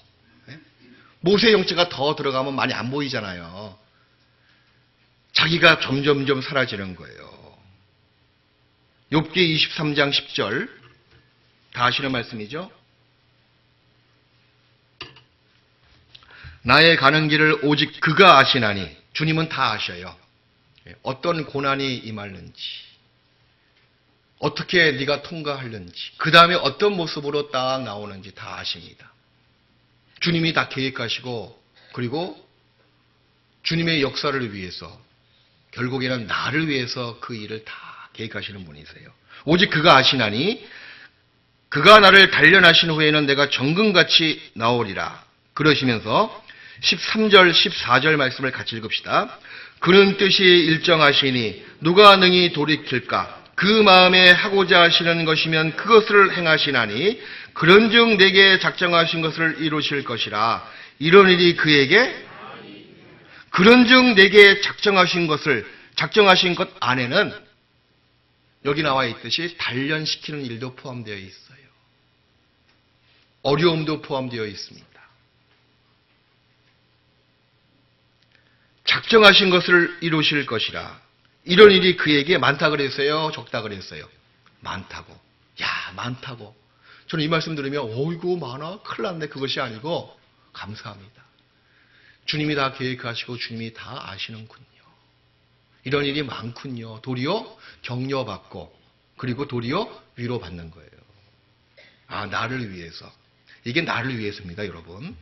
못의 형체가 더 들어가면 많이 안 보이잖아요. 자기가 점점점 사라지는 거예요. 욥기 23장 10절 다 아시는 말씀이죠? 나의 가는 길을 오직 그가 아시나니 주님은 다 아셔요. 어떤 고난이 임하는지 어떻게 네가 통과하는지 그 다음에 어떤 모습으로 딱 나오는지 다 아십니다. 주님이 다 계획하시고 그리고 주님의 역사를 위해서 결국에는 나를 위해서 그 일을 다 계획하시는 분이세요. 오직 그가 아시나니 그가 나를 단련하신 후에는 내가 정금같이 나오리라. 그러시면서 13절 14절 말씀을 같이 읽읍시다. 그는 뜻이 일정하시니 누가 능히 돌이킬까? 그 마음에 하고자 하시는 것이면 그것을 행하시나니 그런즉 내게 작정하신 것을 이루실 것이라. 이런 일이 그에게 그런즉 내게 작정하신 것 안에는 여기 나와 있듯이 단련시키는 일도 포함되어 있어요. 어려움도 포함되어 있습니다. 작정하신 것을 이루실 것이라. 이런 일이 그에게 많다 그랬어요? 적다 그랬어요? 많다고. 야, 많다고. 저는 이 말씀 들으면 어이구 많아? 큰일 났네. 그것이 아니고 감사합니다. 주님이 다 계획하시고 주님이 다 아시는군요. 이런 일이 많군요. 도리어 격려받고 그리고 도리어 위로받는 거예요. 아, 나를 위해서. 이게 나를 위해서입니다, 여러분.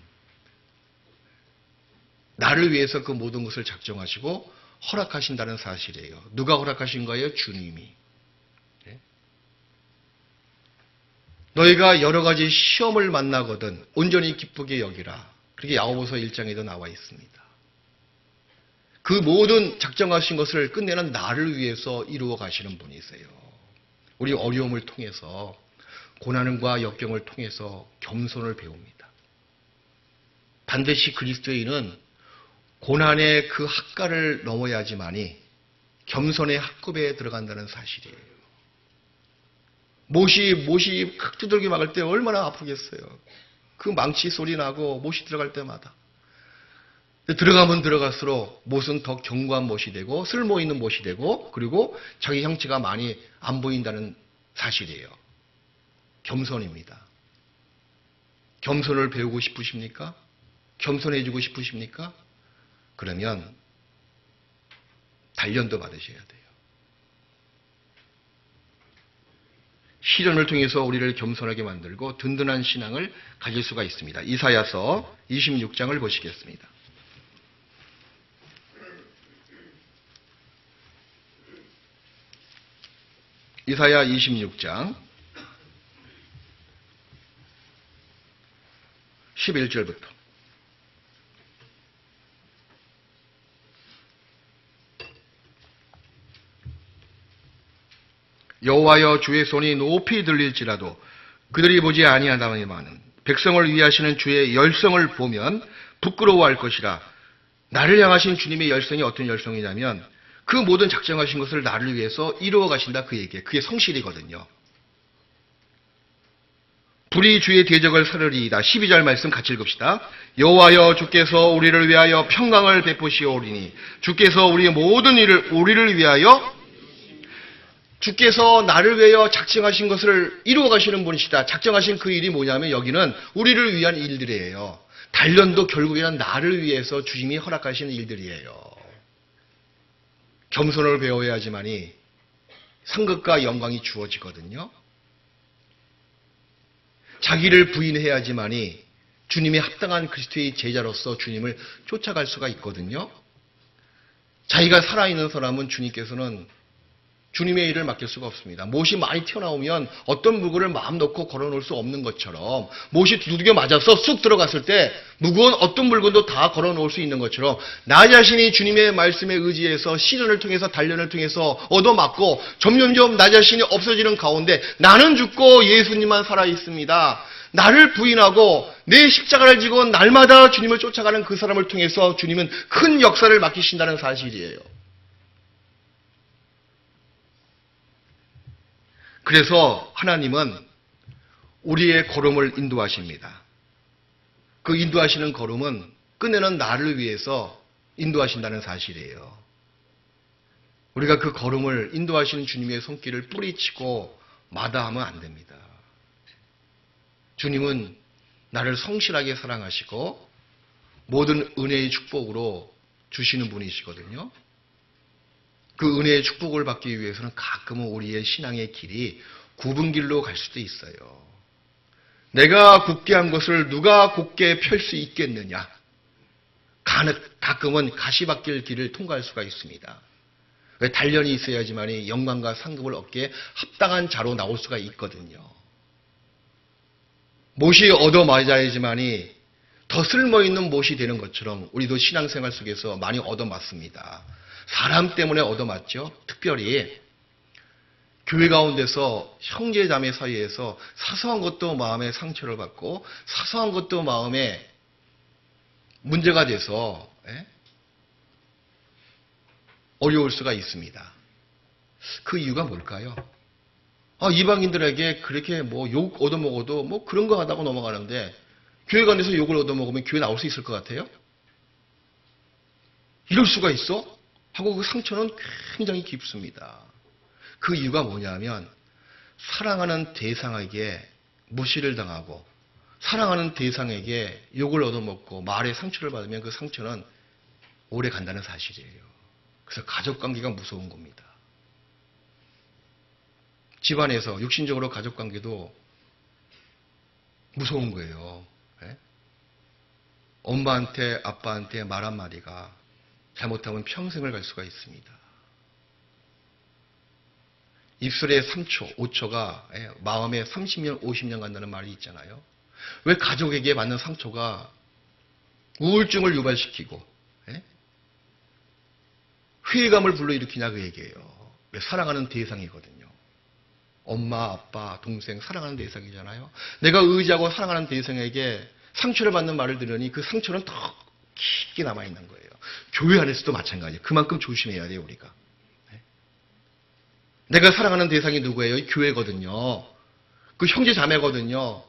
나를 위해서 그 모든 것을 작정하시고 허락하신다는 사실이에요. 누가 허락하신 거예요? 주님이. 너희가 여러 가지 시험을 만나거든 온전히 기쁘게 여기라. 그렇게 야고보서 1장에도 나와 있습니다. 그 모든 작정하신 것을 끝내는 나를 위해서 이루어 가시는 분이세요. 우리 어려움을 통해서 고난과 역경을 통해서 겸손을 배웁니다. 반드시 그리스도인은 고난의 그 학과를 넘어야지만이 겸손의 학급에 들어간다는 사실이에요. 못이 칵 두들겨 막을 때 얼마나 아프겠어요. 그 망치 소리 나고 못이 들어갈 때마다. 들어가면 들어갈수록 못은 더 견고한 못이 되고 쓸모 있는 못이 되고 그리고 자기 형체가 많이 안 보인다는 사실이에요. 겸손입니다. 겸손을 배우고 싶으십니까? 겸손해지고 싶으십니까? 그러면 단련도 받으셔야 돼요. 시련을 통해서 우리를 겸손하게 만들고 든든한 신앙을 가질 수가 있습니다. 이사야서 26장을 보시겠습니다. 이사야 26장 11절부터 여호와여 주의 손이 높이 들릴지라도 그들이 보지 아니하다마는 백성을 위하시는 주의 열성을 보면 부끄러워할 것이라. 나를 향하신 주님의 열성이 어떤 열성이냐면 그 모든 작정하신 것을 나를 위해서 이루어 가신다 그 얘기예요. 그게 성실이거든요. 불이 주의 대적을 사르리이다. 12절 말씀 같이 읽읍시다. 여호와여 주께서 우리를 위하여 평강을 베푸시오리니 주께서 우리의 모든 일을 우리를 위하여 주께서 나를 위하여 작정하신 것을 이루어 가시는 분이시다. 작정하신 그 일이 뭐냐면 여기는 우리를 위한 일들이에요. 단련도 결국에는 나를 위해서 주님이 허락하시는 일들이에요. 겸손을 배워야지만이 상급과 영광이 주어지거든요. 자기를 부인해야지만이 주님의 합당한 그리스도의 제자로서 주님을 쫓아갈 수가 있거든요. 자기가 살아있는 사람은 주님께서는 주님의 일을 맡길 수가 없습니다. 못이 많이 튀어나오면 어떤 무거를 마음 놓고 걸어놓을 수 없는 것처럼 못이 두들겨 맞아서 쑥 들어갔을 때 무거운 어떤 물건도 다 걸어놓을 수 있는 것처럼 나 자신이 주님의 말씀에 의지해서 시련을 통해서 단련을 통해서 얻어맞고 점점점 나 자신이 없어지는 가운데 나는 죽고 예수님만 살아있습니다. 나를 부인하고 내 십자가를 지고 날마다 주님을 쫓아가는 그 사람을 통해서 주님은 큰 역사를 맡기신다는 사실이에요. 그래서 하나님은 우리의 걸음을 인도하십니다. 그 인도하시는 걸음은 끝내는 나를 위해서 인도하신다는 사실이에요. 우리가 그 걸음을 인도하시는 주님의 손길을 뿌리치고 마다하면 안 됩니다. 주님은 나를 성실하게 사랑하시고 모든 은혜의 축복으로 주시는 분이시거든요. 그 은혜의 축복을 받기 위해서는 가끔은 우리의 신앙의 길이 굽은 길로 갈 수도 있어요. 내가 굳게 한 것을 누가 곧게 펼 수 있겠느냐. 가끔은 가시밭길 길을 통과할 수가 있습니다. 왜 단련이 있어야지만 영광과 상급을 얻기에 합당한 자로 나올 수가 있거든요. 못이 얻어맞아야지만이 더 쓸모있는 못이 되는 것처럼 우리도 신앙생활 속에서 많이 얻어맞습니다. 사람 때문에 얻어맞죠. 특별히 교회 가운데서 형제 자매 사이에서 사소한 것도 마음에 상처를 받고 사소한 것도 마음에 문제가 돼서 어려울 수가 있습니다. 그 이유가 뭘까요? 이방인들에게 그렇게 욕 얻어먹어도 그런 거 하다고 넘어가는데 교회 가운데서 욕을 얻어먹으면 교회 나올 수 있을 것 같아요? 이럴 수가 있어? 하고 그 상처는 굉장히 깊습니다. 그 이유가 뭐냐면 사랑하는 대상에게 무시를 당하고 사랑하는 대상에게 욕을 얻어먹고 말에 상처를 받으면 그 상처는 오래 간다는 사실이에요. 그래서 가족관계가 무서운 겁니다. 집안에서 육신적으로 가족관계도 무서운 거예요. 엄마한테 아빠한테 말 한마디가 잘못하면 평생을 갈 수가 있습니다. 입술에 3초, 5초가 마음에 30년, 50년 간다는 말이 있잖아요. 왜 가족에게 맞는 상처가 우울증을 유발시키고 회의감을 불러일으키냐 그 얘기예요. 왜 사랑하는 대상이거든요. 엄마, 아빠, 동생 사랑하는 대상이잖아요. 내가 의지하고 사랑하는 대상에게 상처를 받는 말을 들으니 그 상처는 더 깊게 남아있는 거예요. 교회 안에서도 마찬가지예요. 그만큼 조심해야 돼요, 우리가. 내가 사랑하는 대상이 누구예요? 교회거든요. 그 형제 자매거든요.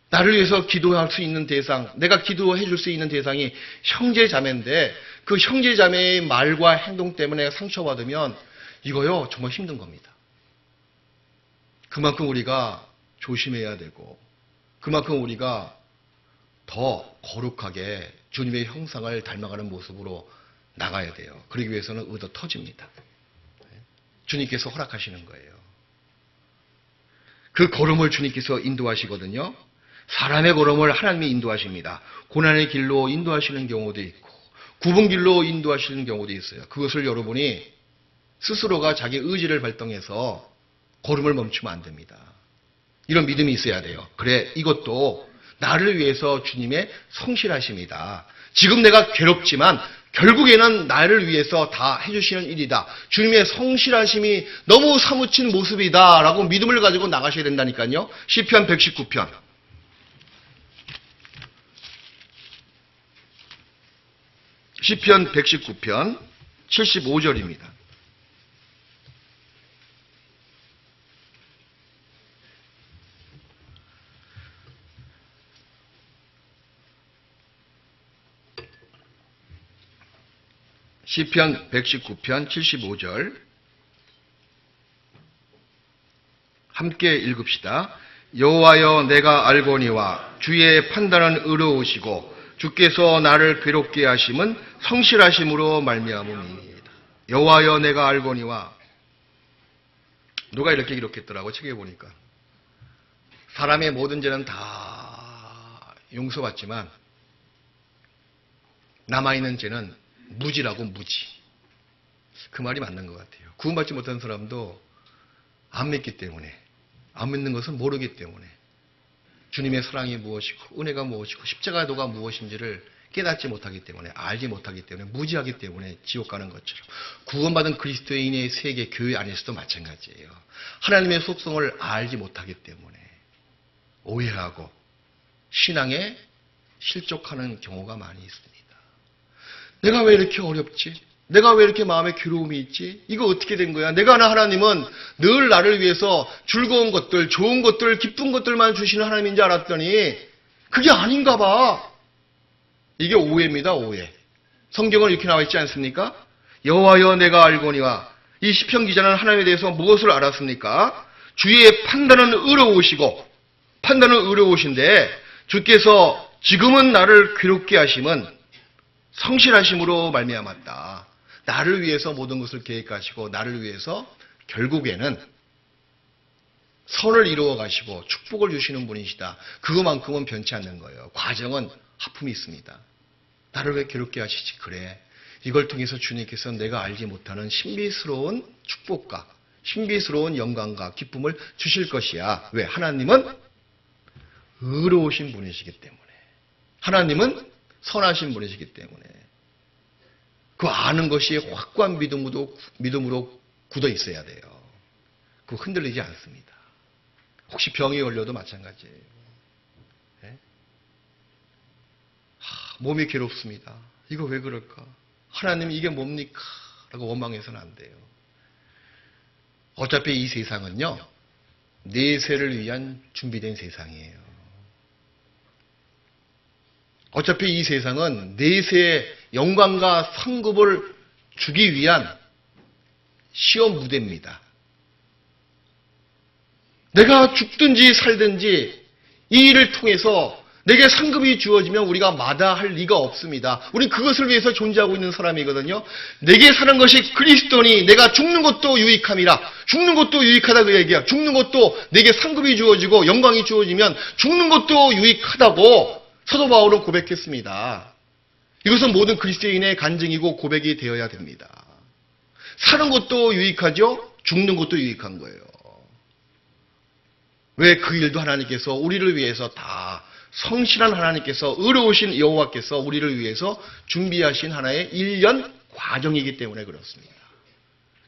나를 위해서 기도할 수 있는 대상, 내가 기도해 줄 수 있는 대상이 형제 자매인데 그 형제 자매의 말과 행동 때문에 상처받으면 이거요, 정말 힘든 겁니다. 그만큼 우리가 조심해야 되고 그만큼 우리가 더 거룩하게 주님의 형상을 닮아가는 모습으로 나가야 돼요. 그러기 위해서는 의도 터집니다. 주님께서 허락하시는 거예요. 그 걸음을 주님께서 인도하시거든요. 사람의 걸음을 하나님이 인도하십니다. 고난의 길로 인도하시는 경우도 있고 굽은 길로 인도하시는 경우도 있어요. 그것을 여러분이 스스로가 자기 의지를 발동해서 걸음을 멈추면 안 됩니다. 이런 믿음이 있어야 돼요. 그래, 이것도 나를 위해서 주님의 성실하심이다. 지금 내가 괴롭지만 결국에는 나를 위해서 다 해주시는 일이다. 주님의 성실하심이 너무 사무친 모습이다. 라고 믿음을 가지고 나가셔야 된다니까요. 시편 119편. 시편 119편 75절입니다. 시편 119편 75절 함께 읽읍시다. 여호와여 내가 알거니와 주의 판단은 의로우시고 주께서 나를 괴롭게 하심은 성실하심으로 말미암음이니이다. 여호와여 내가 알거니와 누가 이렇게 기록했더라고 책에 보니까 사람의 모든 죄는 다 용서받지만 남아있는 죄는 무지라고 무지. 그 말이 맞는 것 같아요. 구원받지 못한 사람도 안 믿기 때문에 안 믿는 것은 모르기 때문에 주님의 사랑이 무엇이고 은혜가 무엇이고 십자가의 도가 무엇인지를 깨닫지 못하기 때문에 알지 못하기 때문에 무지하기 때문에 지옥 가는 것처럼 구원받은 그리스도인의 세계 교회 안에서도 마찬가지예요. 하나님의 속성을 알지 못하기 때문에 오해하고 신앙에 실족하는 경우가 많이 있습니다. 내가 왜 이렇게 어렵지? 내가 왜 이렇게 마음에 괴로움이 있지? 이거 어떻게 된 거야? 내가 아는 하나님은 늘 나를 위해서 즐거운 것들, 좋은 것들, 기쁜 것들만 주시는 하나님인 줄 알았더니 그게 아닌가 봐. 이게 오해입니다. 오해. 성경은 이렇게 나와 있지 않습니까? 여호와여 내가 알거니와 이 시편 기자는 하나님에 대해서 무엇을 알았습니까? 주의 판단은 의로우시고 판단은 의로우신데 주께서 지금은 나를 괴롭게 하심은 성실하심으로 말미암았다. 나를 위해서 모든 것을 계획하시고 나를 위해서 결국에는 선을 이루어 가시고 축복을 주시는 분이시다. 그것만큼은 변치 않는 거예요. 과정은 하품이 있습니다. 나를 왜 괴롭게 하시지? 그래. 이걸 통해서 주님께서 내가 알지 못하는 신비스러운 축복과 신비스러운 영광과 기쁨을 주실 것이야. 왜? 하나님은 의로우신 분이시기 때문에. 하나님은 선하신 분이시기 때문에 그 아는 것이 확고한 믿음으로 굳어 있어야 돼요. 그거 흔들리지 않습니다. 혹시 병이 걸려도 마찬가지예요. 네? 몸이 괴롭습니다. 이거 왜 그럴까? 하나님 이게 뭡니까? 라고 원망해서는 안 돼요. 어차피 이 세상은요. 내세를 위한 준비된 세상이에요. 어차피 이 세상은 내세의 영광과 상급을 주기 위한 시험 무대입니다. 내가 죽든지 살든지 이 일을 통해서 내게 상급이 주어지면 우리가 마다할 리가 없습니다. 우리 그것을 위해서 존재하고 있는 사람이거든요. 내게 사는 것이 그리스도니 내가 죽는 것도 유익함이라. 죽는 것도 유익하다 그 얘기야. 죽는 것도 내게 상급이 주어지고 영광이 주어지면 죽는 것도 유익하다고 사도 바울은 고백했습니다. 이것은 모든 그리스도인의 간증이고 고백이 되어야 됩니다. 사는 것도 유익하죠? 죽는 것도 유익한 거예요. 왜? 그 일도 하나님께서 우리를 위해서 다 성실한 하나님께서 의로우신 여호와께서 우리를 위해서 준비하신 하나의 일련 과정이기 때문에 그렇습니다.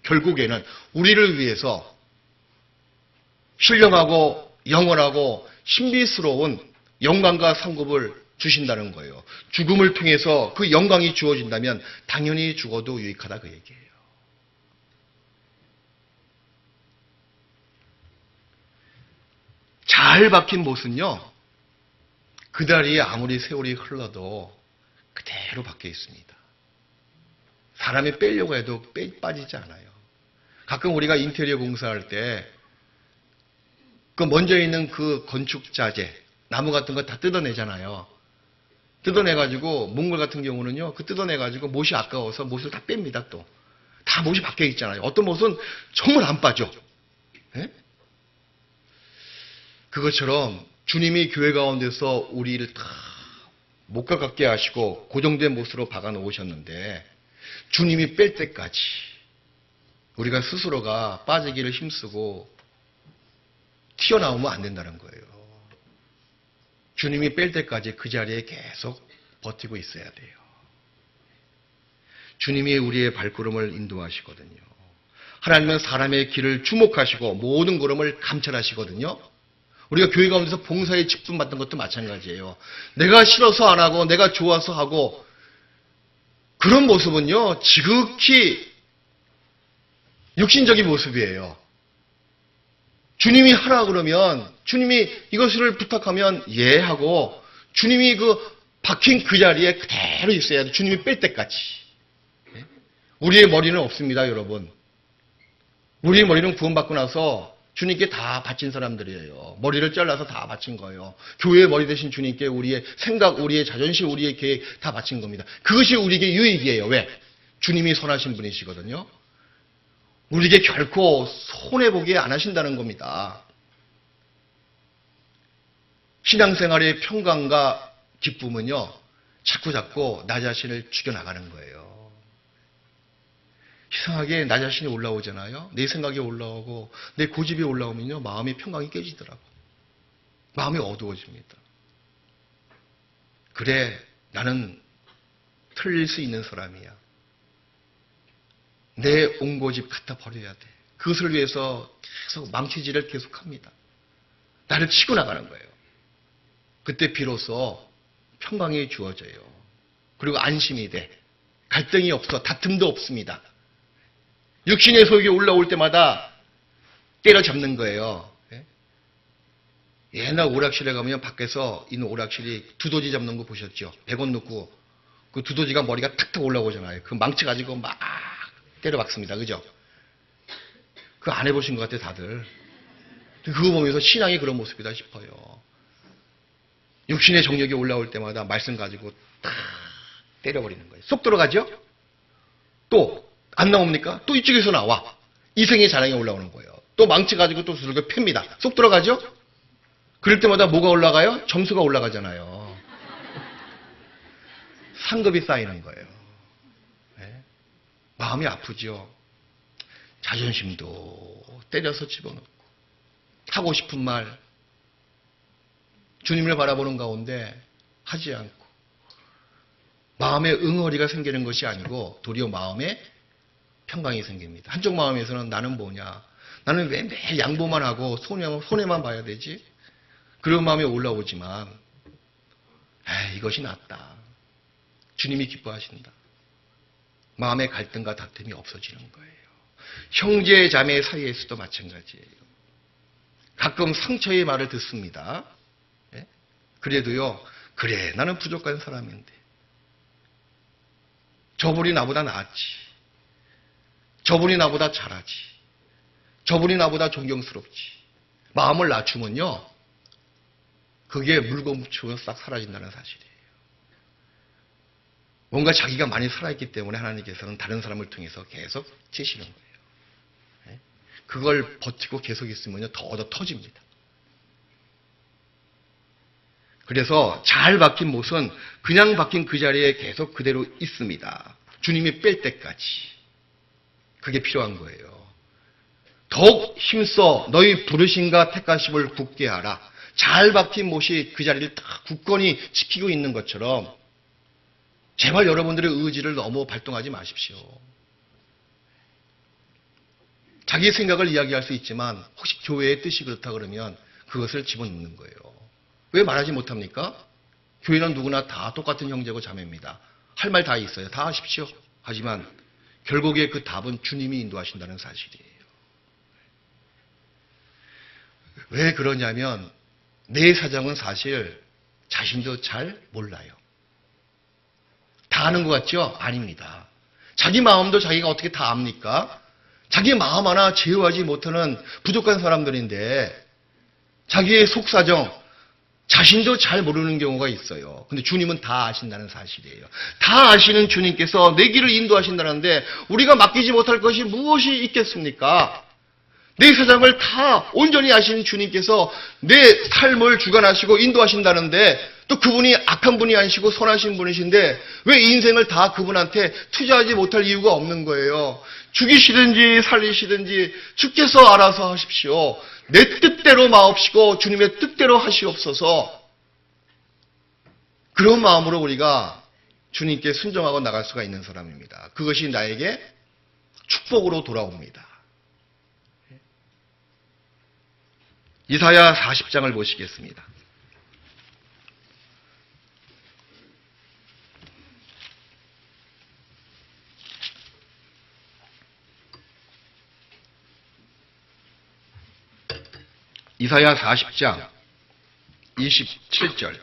결국에는 우리를 위해서 신령하고 영원하고 신비스러운 영광과 상급을 주신다는 거예요. 죽음을 통해서 그 영광이 주어진다면 당연히 죽어도 유익하다 그 얘기예요. 잘 박힌 못은요. 그 다리에 아무리 세월이 흘러도 그대로 박혀 있습니다. 사람이 빼려고 해도 빠지지 않아요. 가끔 우리가 인테리어 공사할 때 그 먼저 있는 그 건축 자재 나무 같은 거 다 뜯어내잖아요. 뜯어내가지고 몽골 같은 경우는요. 그 뜯어내가지고 못이 아까워서 못을 다 뺍니다. 또 다 못이 박혀 있잖아요. 어떤 못은 정말 안 빠져. 네? 그것처럼 주님이 교회 가운데서 우리를 다 못가 같게 하시고 고정된 못으로 박아 놓으셨는데 주님이 뺄 때까지 우리가 스스로가 빠지기를 힘쓰고 튀어나오면 안 된다는 거예요. 주님이 뺄 때까지 그 자리에 계속 버티고 있어야 돼요. 주님이 우리의 발걸음을 인도하시거든요. 하나님은 사람의 길을 주목하시고 모든 걸음을 감찰하시거든요. 우리가 교회 가운데서 봉사에 직분받던 것도 마찬가지예요. 내가 싫어서 안 하고 내가 좋아서 하고 그런 모습은요, 지극히 육신적인 모습이에요. 주님이 하라 그러면, 주님이 이것을 부탁하면 예 하고, 주님이 박힌 그 자리에 그대로 있어야 돼. 주님이 뺄 때까지. 우리의 머리는 없습니다, 여러분. 우리의 머리는 구원받고 나서 주님께 다 바친 사람들이에요. 머리를 잘라서 다 바친 거예요. 교회의 머리 대신 주님께 우리의 생각, 우리의 자존심, 우리의 계획 다 바친 겁니다. 그것이 우리에게 유익이에요. 왜? 주님이 선하신 분이시거든요. 우리에게 결코 손해보게 안 하신다는 겁니다. 신앙생활의 평강과 기쁨은요, 자꾸 나 자신을 죽여나가는 거예요. 이상하게 나 자신이 올라오잖아요. 내 생각이 올라오고 내 고집이 올라오면요, 마음의 평강이 깨지더라고. 마음이 어두워집니다. 그래, 나는 틀릴 수 있는 사람이야. 내 온고집 갖다 버려야 돼. 그것을 위해서 계속 망치질을 계속합니다. 나를 치고 나가는 거예요. 그때 비로소 평강이 주어져요. 그리고 안심이 돼. 갈등이 없어. 다툼도 없습니다. 육신의 소욕이 올라올 때마다 때려잡는 거예요. 옛날 오락실에 가면 밖에서 있는 오락실이 두더지 잡는 거 보셨죠? 100원 넣고 그 두더지가 머리가 탁탁 올라오잖아요. 그 망치 가지고 막 때려박습니다. 그죠? 그거 안 해보신 것 같아요, 다들. 그거 보면서 신앙이 그런 모습이다 싶어요. 육신의 정력이 올라올 때마다 말씀 가지고 탁 때려버리는 거예요. 쏙 들어가죠? 또 안 나옵니까? 또 이쪽에서 나와. 이생의 자랑이 올라오는 거예요. 또 망치 가지고 또 두들겨 팹니다. 쏙 들어가죠? 그럴 때마다 뭐가 올라가요? 점수가 올라가잖아요. 상급이 쌓이는 거예요. 네? 마음이 아프죠. 자존심도 때려서 집어넣고 하고 싶은 말 주님을 바라보는 가운데 하지 않고 마음에 응어리가 생기는 것이 아니고 도리어 마음에 평강이 생깁니다. 한쪽 마음에서는 나는 뭐냐? 나는 왜 매일 양보만 하고 손해만 봐야 되지? 그런 마음이 올라오지만 이것이 낫다. 주님이 기뻐하신다. 마음의 갈등과 다툼이 없어지는 거예요. 형제 자매 사이에서도 마찬가지예요. 가끔 상처의 말을 듣습니다. 그래도요, 그래, 나는 부족한 사람인데 저분이 나보다 낫지. 저분이 나보다 잘하지. 저분이 나보다 존경스럽지. 마음을 낮추면요, 그게 물건치고 싹 사라진다는 사실이에요. 뭔가 자기가 많이 살아있기 때문에 하나님께서는 다른 사람을 통해서 계속 치시는 거예요. 그걸 버티고 계속 있으면요, 더 터집니다. 그래서 잘 박힌 못은 그냥 박힌 그 자리에 계속 그대로 있습니다. 주님이 뺄 때까지. 그게 필요한 거예요. 더욱 힘써 너희 부르심과 택하심을 굳게 하라. 잘 박힌 못이 그 자리를 딱 굳건히 지키고 있는 것처럼 제발 여러분들의 의지를 너무 발동하지 마십시오. 자기 생각을 이야기할 수 있지만 혹시 교회의 뜻이 그렇다 그러면 그것을 집어넣는 거예요. 왜 말하지 못합니까? 교회는 누구나 다 똑같은 형제고 자매입니다. 할 말 다 있어요. 다 하십시오. 하지만 결국에 그 답은 주님이 인도하신다는 사실이에요. 왜 그러냐면 내 사정은 사실 자신도 잘 몰라요. 다 아는 것 같죠? 아닙니다. 자기 마음도 자기가 어떻게 다 압니까? 자기 마음 하나 제어하지 못하는 부족한 사람들인데 자기의 속사정 자신도 잘 모르는 경우가 있어요. 근데 주님은 다 아신다는 사실이에요. 다 아시는 주님께서 내 길을 인도하신다는데 우리가 맡기지 못할 것이 무엇이 있겠습니까? 내 사정을 다 온전히 아시는 주님께서 내 삶을 주관하시고 인도하신다는데 또 그분이 악한 분이 아니시고 선하신 분이신데 왜 인생을 다 그분한테 투자하지 못할 이유가 없는 거예요. 죽이시든지 살리시든지 주께서 알아서 하십시오. 내 뜻대로 마옵시고 주님의 뜻대로 하시옵소서. 그런 마음으로 우리가 주님께 순종하고 나갈 수가 있는 사람입니다. 그것이 나에게 축복으로 돌아옵니다. 이사야 40장을 보시겠습니다. 이사야 40장 27절.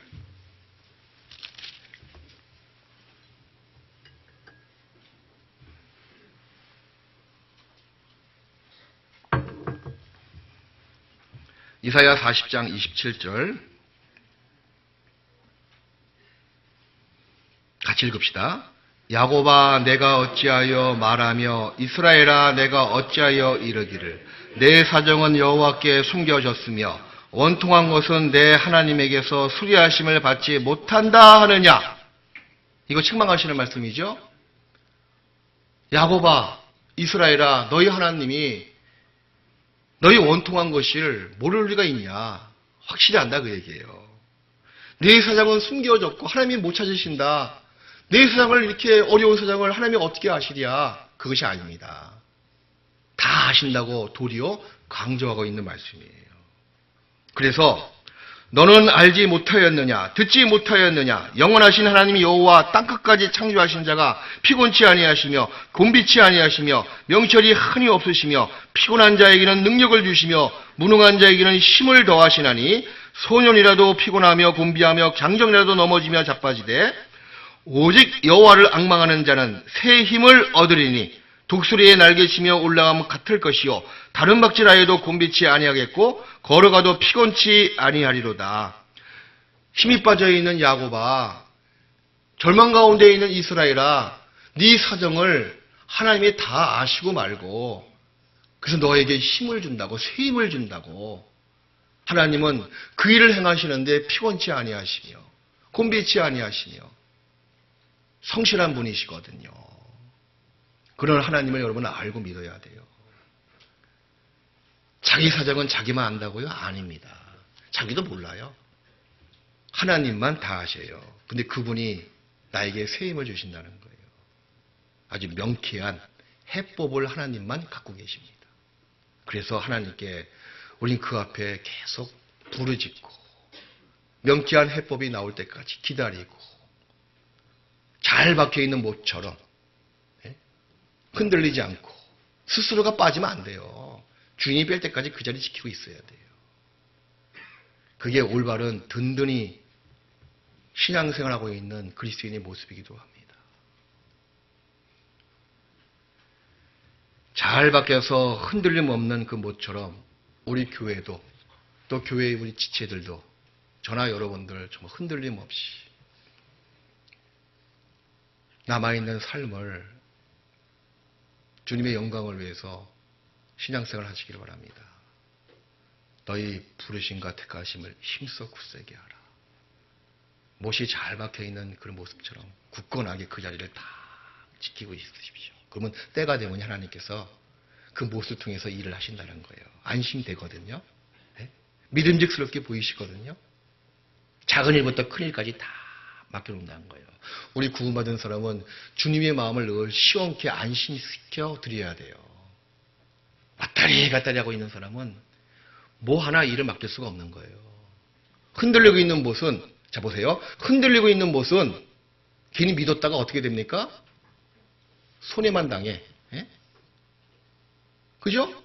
이사야 40장 27절. 같이 읽읍시다. 야곱아 내가 어찌하여 말하며 이스라엘아 내가 어찌하여 이르기를 내 사정은 여호와께 숨겨졌으며 원통한 것은 내 하나님에게서 수리하심을 받지 못한다 하느냐. 이거 책망하시는 말씀이죠. 야곱아 이스라엘아 너희 하나님이 너희 원통한 것을 모를 리가 있냐. 확실히 안다 그 얘기예요. 내 사정은 숨겨졌고 하나님이 못 찾으신다. 내 사정을 이렇게 어려운 사정을 하나님이 어떻게 아시랴. 그것이 아닙니다. 다 아신다고 도리어 강조하고 있는 말씀이에요. 그래서 너는 알지 못하였느냐 듣지 못하였느냐 영원하신 하나님 여호와 땅끝까지 창조하신 자가 피곤치 아니하시며 곤비치 아니하시며 명철이 한이 없으시며 피곤한 자에게는 능력을 주시며 무능한 자에게는 힘을 더하시나니 소년이라도 피곤하며 곤비하며 장정이라도 넘어지며 자빠지되 오직 여호와를 앙망하는 자는 새 힘을 얻으리니 독수리의 날개치며 올라가면 같을 것이요 다른 박질하여도 곤비치 아니하겠고 걸어가도 피곤치 아니하리로다. 힘이 빠져있는 야곱아 절망 가운데 있는 이스라엘아 네 사정을 하나님이 다 아시고 말고 그래서 너에게 힘을 준다고 새 힘을 준다고. 하나님은 그 일을 행하시는데 피곤치 아니하시며 곤비치 아니하시며 성실한 분이시거든요. 그런 하나님을 여러분은 알고 믿어야 돼요. 자기 사정은 자기만 안다고요? 아닙니다. 자기도 몰라요. 하나님만 다 아셔요. 근데 그분이 나에게 새 힘을 주신다는 거예요. 아주 명쾌한 해법을 하나님만 갖고 계십니다. 그래서 하나님께 우린 그 앞에 계속 부르짖고 명쾌한 해법이 나올 때까지 기다리고 잘 박혀있는 못처럼 흔들리지 않고 스스로가 빠지면 안 돼요. 주인이 뺄 때까지 그 자리 지키고 있어야 돼요. 그게 올바른 든든히 신앙생활하고 있는 그리스도인의 모습이기도 합니다. 잘 박혀서 흔들림 없는 그 못처럼 우리 교회도 또 교회의 우리 지체들도 저나 여러분들 정말 흔들림 없이 남아있는 삶을 주님의 영광을 위해서 신앙생활 하시기를 바랍니다. 너희 부르심과 택하심을 힘써 굳세게 하라. 못이 잘 박혀있는 그런 모습처럼 굳건하게 그 자리를 다 지키고 있으십시오. 그러면 때가 되면 하나님께서 그 못을 통해서 일을 하신다는 거예요. 안심되거든요. 네? 믿음직스럽게 보이시거든요. 작은 일부터 큰 일까지 다 맡겨놓는다는 거예요. 우리 구원받은 사람은 주님의 마음을 늘 시원케 안심시켜 드려야 돼요. 왔다리 갔다리 하고 있는 사람은 뭐 하나 일을 맡길 수가 없는 거예요. 흔들리고 있는 못은, 자 보세요. 흔들리고 있는 못은 괜히 믿었다가 어떻게 됩니까? 손해만 당해. 예? 그죠?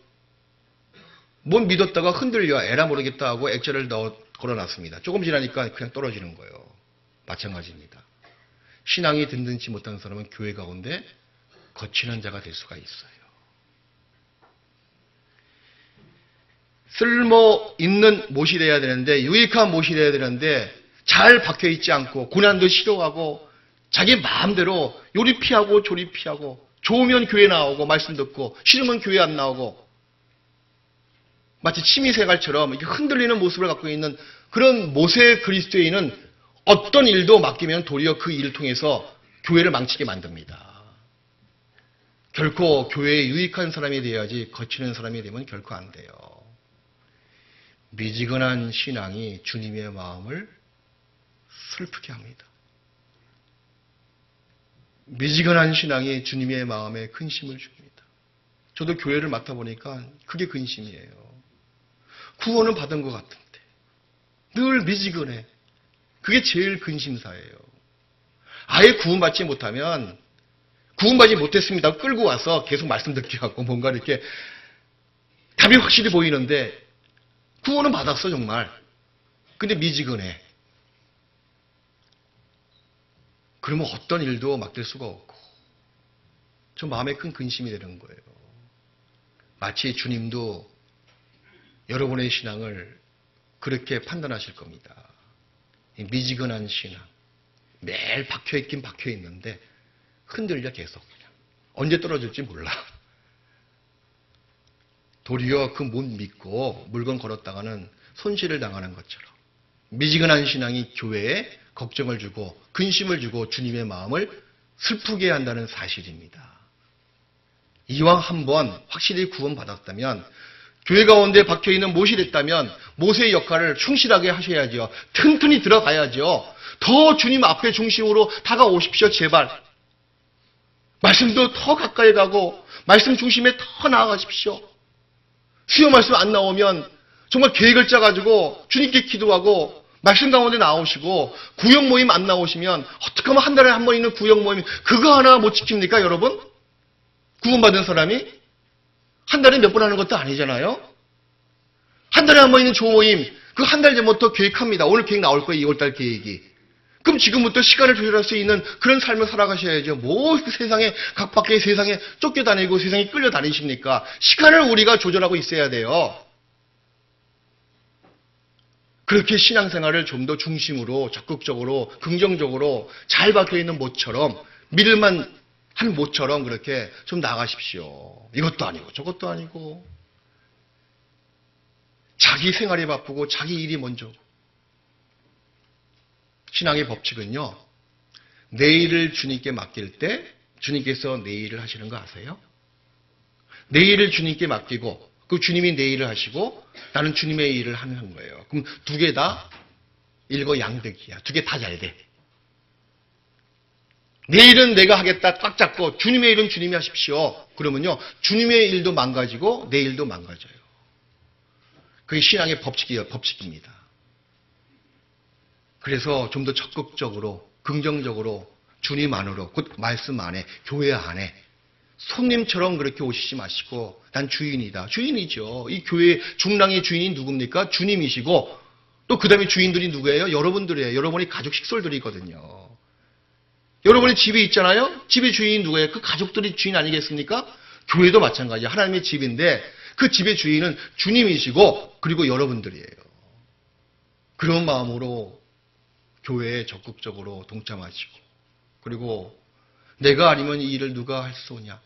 못 믿었다가 흔들려 에라 모르겠다 하고 액자를 걸어놨습니다. 조금 지나니까 그냥 떨어지는 거예요. 마찬가지입니다. 신앙이 든든치 못한 사람은 교회 가운데 거치는 자가 될 수가 있어요. 쓸모 있는 못이 돼야 되는데, 유익한 못이 돼야 되는데 잘 박혀있지 않고 고난도 싫어하고 자기 마음대로 요리 피하고 조리 피하고 좋으면 교회 나오고 말씀 듣고 싫으면 교회 안 나오고 마치 취미생활처럼 이렇게 흔들리는 모습을 갖고 있는 그런 모세 그리스도인은 어떤 일도 맡기면 도리어 그 일을 통해서 교회를 망치게 만듭니다. 결코 교회에 유익한 사람이 되어야지 거치는 사람이 되면 결코 안 돼요. 미지근한 신앙이 주님의 마음을 슬프게 합니다. 미지근한 신앙이 주님의 마음에 근심을 줍니다. 저도 교회를 맡아보니까 그게 근심이에요. 구원은 받은 것 같은데 늘 미지근해. 그게 제일 근심사예요. 아예 구원받지 못하면 구원받지 못했습니다. 끌고 와서 계속 말씀 듣게 하고 뭔가 이렇게 답이 확실히 보이는데 구원은 받았어 정말. 근데 미지근해. 그러면 어떤 일도 맡길 수가 없고 저 마음에 큰 근심이 되는 거예요. 마치 주님도 여러분의 신앙을 그렇게 판단하실 겁니다. 미지근한 신앙. 매일 박혀있긴 박혀있는데 흔들려 계속 그냥. 언제 떨어질지 몰라. 도리어 그 못 믿고 물건 걸었다가는 손실을 당하는 것처럼 미지근한 신앙이 교회에 걱정을 주고 근심을 주고 주님의 마음을 슬프게 한다는 사실입니다. 이왕 한번 확실히 구원받았다면 교회 가운데 박혀있는 못이 됐다면 못의 역할을 충실하게 하셔야죠. 튼튼히 들어가야죠. 더 주님 앞에 중심으로 다가오십시오. 제발. 말씀도 더 가까이 가고 말씀 중심에 더 나아가십시오. 수요 말씀 안 나오면 정말 계획을 짜가지고 주님께 기도하고 말씀 가운데 나오시고 구역 모임 안 나오시면 어떻게 하면 한 달에 한 번 있는 구역 모임 그거 하나 못 지킵니까 여러분? 구원받은 사람이? 한 달에 몇 번 하는 것도 아니잖아요. 한 달에 한 번 있는 조모임 그 한 달 전부터 계획합니다. 오늘 계획 나올 거예요. 2월달 계획이. 그럼 지금부터 시간을 조절할 수 있는 그런 삶을 살아가셔야죠. 뭐 세상에 각밖의 세상에 쫓겨다니고 세상에 끌려다니십니까? 시간을 우리가 조절하고 있어야 돼요. 그렇게 신앙생활을 좀 더 중심으로 적극적으로 긍정적으로 잘 박혀있는 못처럼 믿을만 한 못처럼 그렇게 좀 나가십시오. 이것도 아니고 저것도 아니고 자기 생활이 바쁘고 자기 일이 먼저고. 신앙의 법칙은요. 내 일을 주님께 맡길 때 주님께서 내 일을 하시는 거 아세요? 내 일을 주님께 맡기고 그 주님이 내 일을 하시고 나는 주님의 일을 하는 거예요. 그럼 두 개 다 일거양득이야. 두 개 다 잘 돼. 내 일은 내가 하겠다 딱 잡고 주님의 일은 주님이 하십시오. 그러면요. 주님의 일도 망가지고 내 일도 망가져요. 그게 신앙의 법칙입니다. 그래서 좀 더 적극적으로 긍정적으로 주님 안으로 곧 말씀 안에 교회 안에 손님처럼 그렇게 오시지 마시고 난 주인이다. 주인이죠. 이 교회 중랑의 주인이 누굽니까? 주님이시고 또 그 다음에 주인들이 누구예요? 여러분들이에요. 여러분이 가족 식솔들이거든요. 여러분이 집에 있잖아요. 집의 주인이 누구예요? 그 가족들이 주인 아니겠습니까? 교회도 마찬가지예요. 하나님의 집인데 그 집의 주인은 주님이시고 그리고 여러분들이에요. 그런 마음으로 교회에 적극적으로 동참하시고 그리고 내가 아니면 이 일을 누가 할 수 오냐.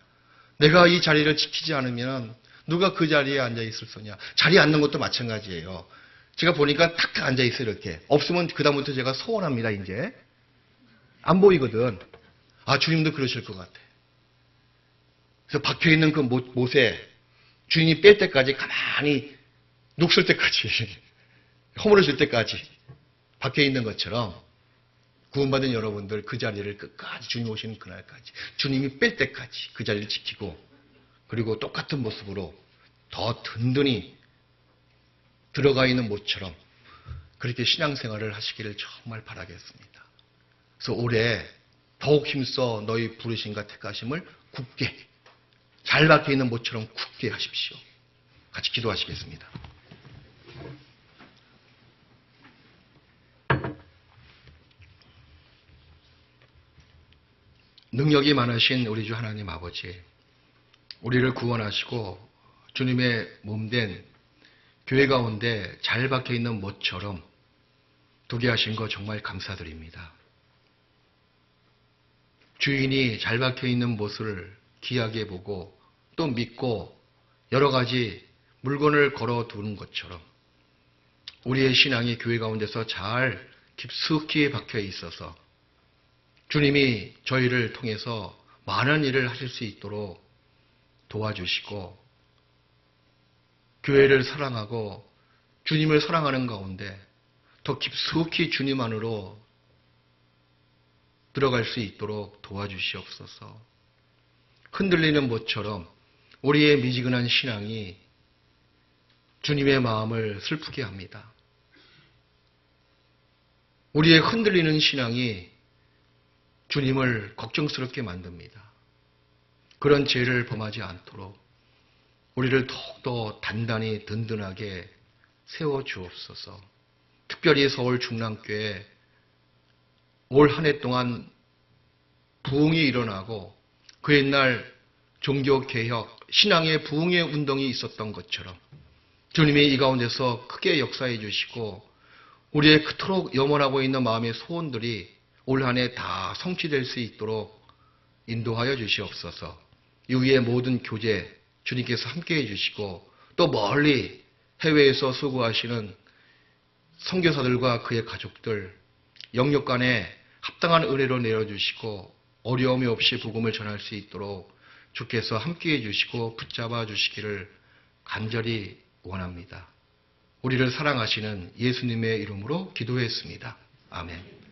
내가 이 자리를 지키지 않으면 누가 그 자리에 앉아 있을 소냐. 자리에 앉는 것도 마찬가지예요. 제가 보니까 탁 앉아 있어요. 이렇게. 없으면 그다음부터 제가 소원합니다. 이제. 안 보이거든. 아 주님도 그러실 것 같아. 그래서 박혀있는 그 못에 주인이 뺄 때까지 가만히 녹슬 때까지 허물어질 때까지 박혀있는 것처럼 구원받은 여러분들 그 자리를 끝까지 주님 오시는 그날까지 주님이 뺄 때까지 그 자리를 지키고 그리고 똑같은 모습으로 더 든든히 들어가 있는 못처럼 그렇게 신앙생활을 하시기를 정말 바라겠습니다. 그래서 올해 더욱 힘써 너희 부르심과 택하심을 굳게 잘 박혀있는 못처럼 굳게 하십시오. 같이 기도하시겠습니다. 능력이 많으신 우리 주 하나님 아버지, 우리를 구원하시고 주님의 몸된 교회 가운데 잘 박혀있는 못처럼 두게 하신 거 정말 감사드립니다. 주인이 잘 박혀있는 못을 귀하게 보고 또 믿고 여러 가지 물건을 걸어두는 것처럼 우리의 신앙이 교회 가운데서 잘 깊숙이 박혀 있어서 주님이 저희를 통해서 많은 일을 하실 수 있도록 도와주시고 교회를 사랑하고 주님을 사랑하는 가운데 더 깊숙이 주님 안으로 들어갈 수 있도록 도와주시옵소서. 흔들리는 못처럼 우리의 미지근한 신앙이 주님의 마음을 슬프게 합니다. 우리의 흔들리는 신앙이 주님을 걱정스럽게 만듭니다. 그런 죄를 범하지 않도록 우리를 더욱더 단단히 든든하게 세워 주옵소서. 특별히 서울 중랑교회 올 한 해 동안 부흥이 일어나고 그 옛날 종교개혁, 신앙의 부흥의 운동이 있었던 것처럼 주님이 이 가운데서 크게 역사해 주시고 우리의 그토록 염원하고 있는 마음의 소원들이 올 한 해 다 성취될 수 있도록 인도하여 주시옵소서. 이후의 모든 교제 주님께서 함께해 주시고 또 멀리 해외에서 수고하시는 선교사들과 그의 가족들 영역 간에 합당한 은혜로 내려주시고 어려움이 없이 복음을 전할 수 있도록 주께서 함께해 주시고 붙잡아 주시기를 간절히 원합니다. 우리를 사랑하시는 예수님의 이름으로 기도했습니다. 아멘.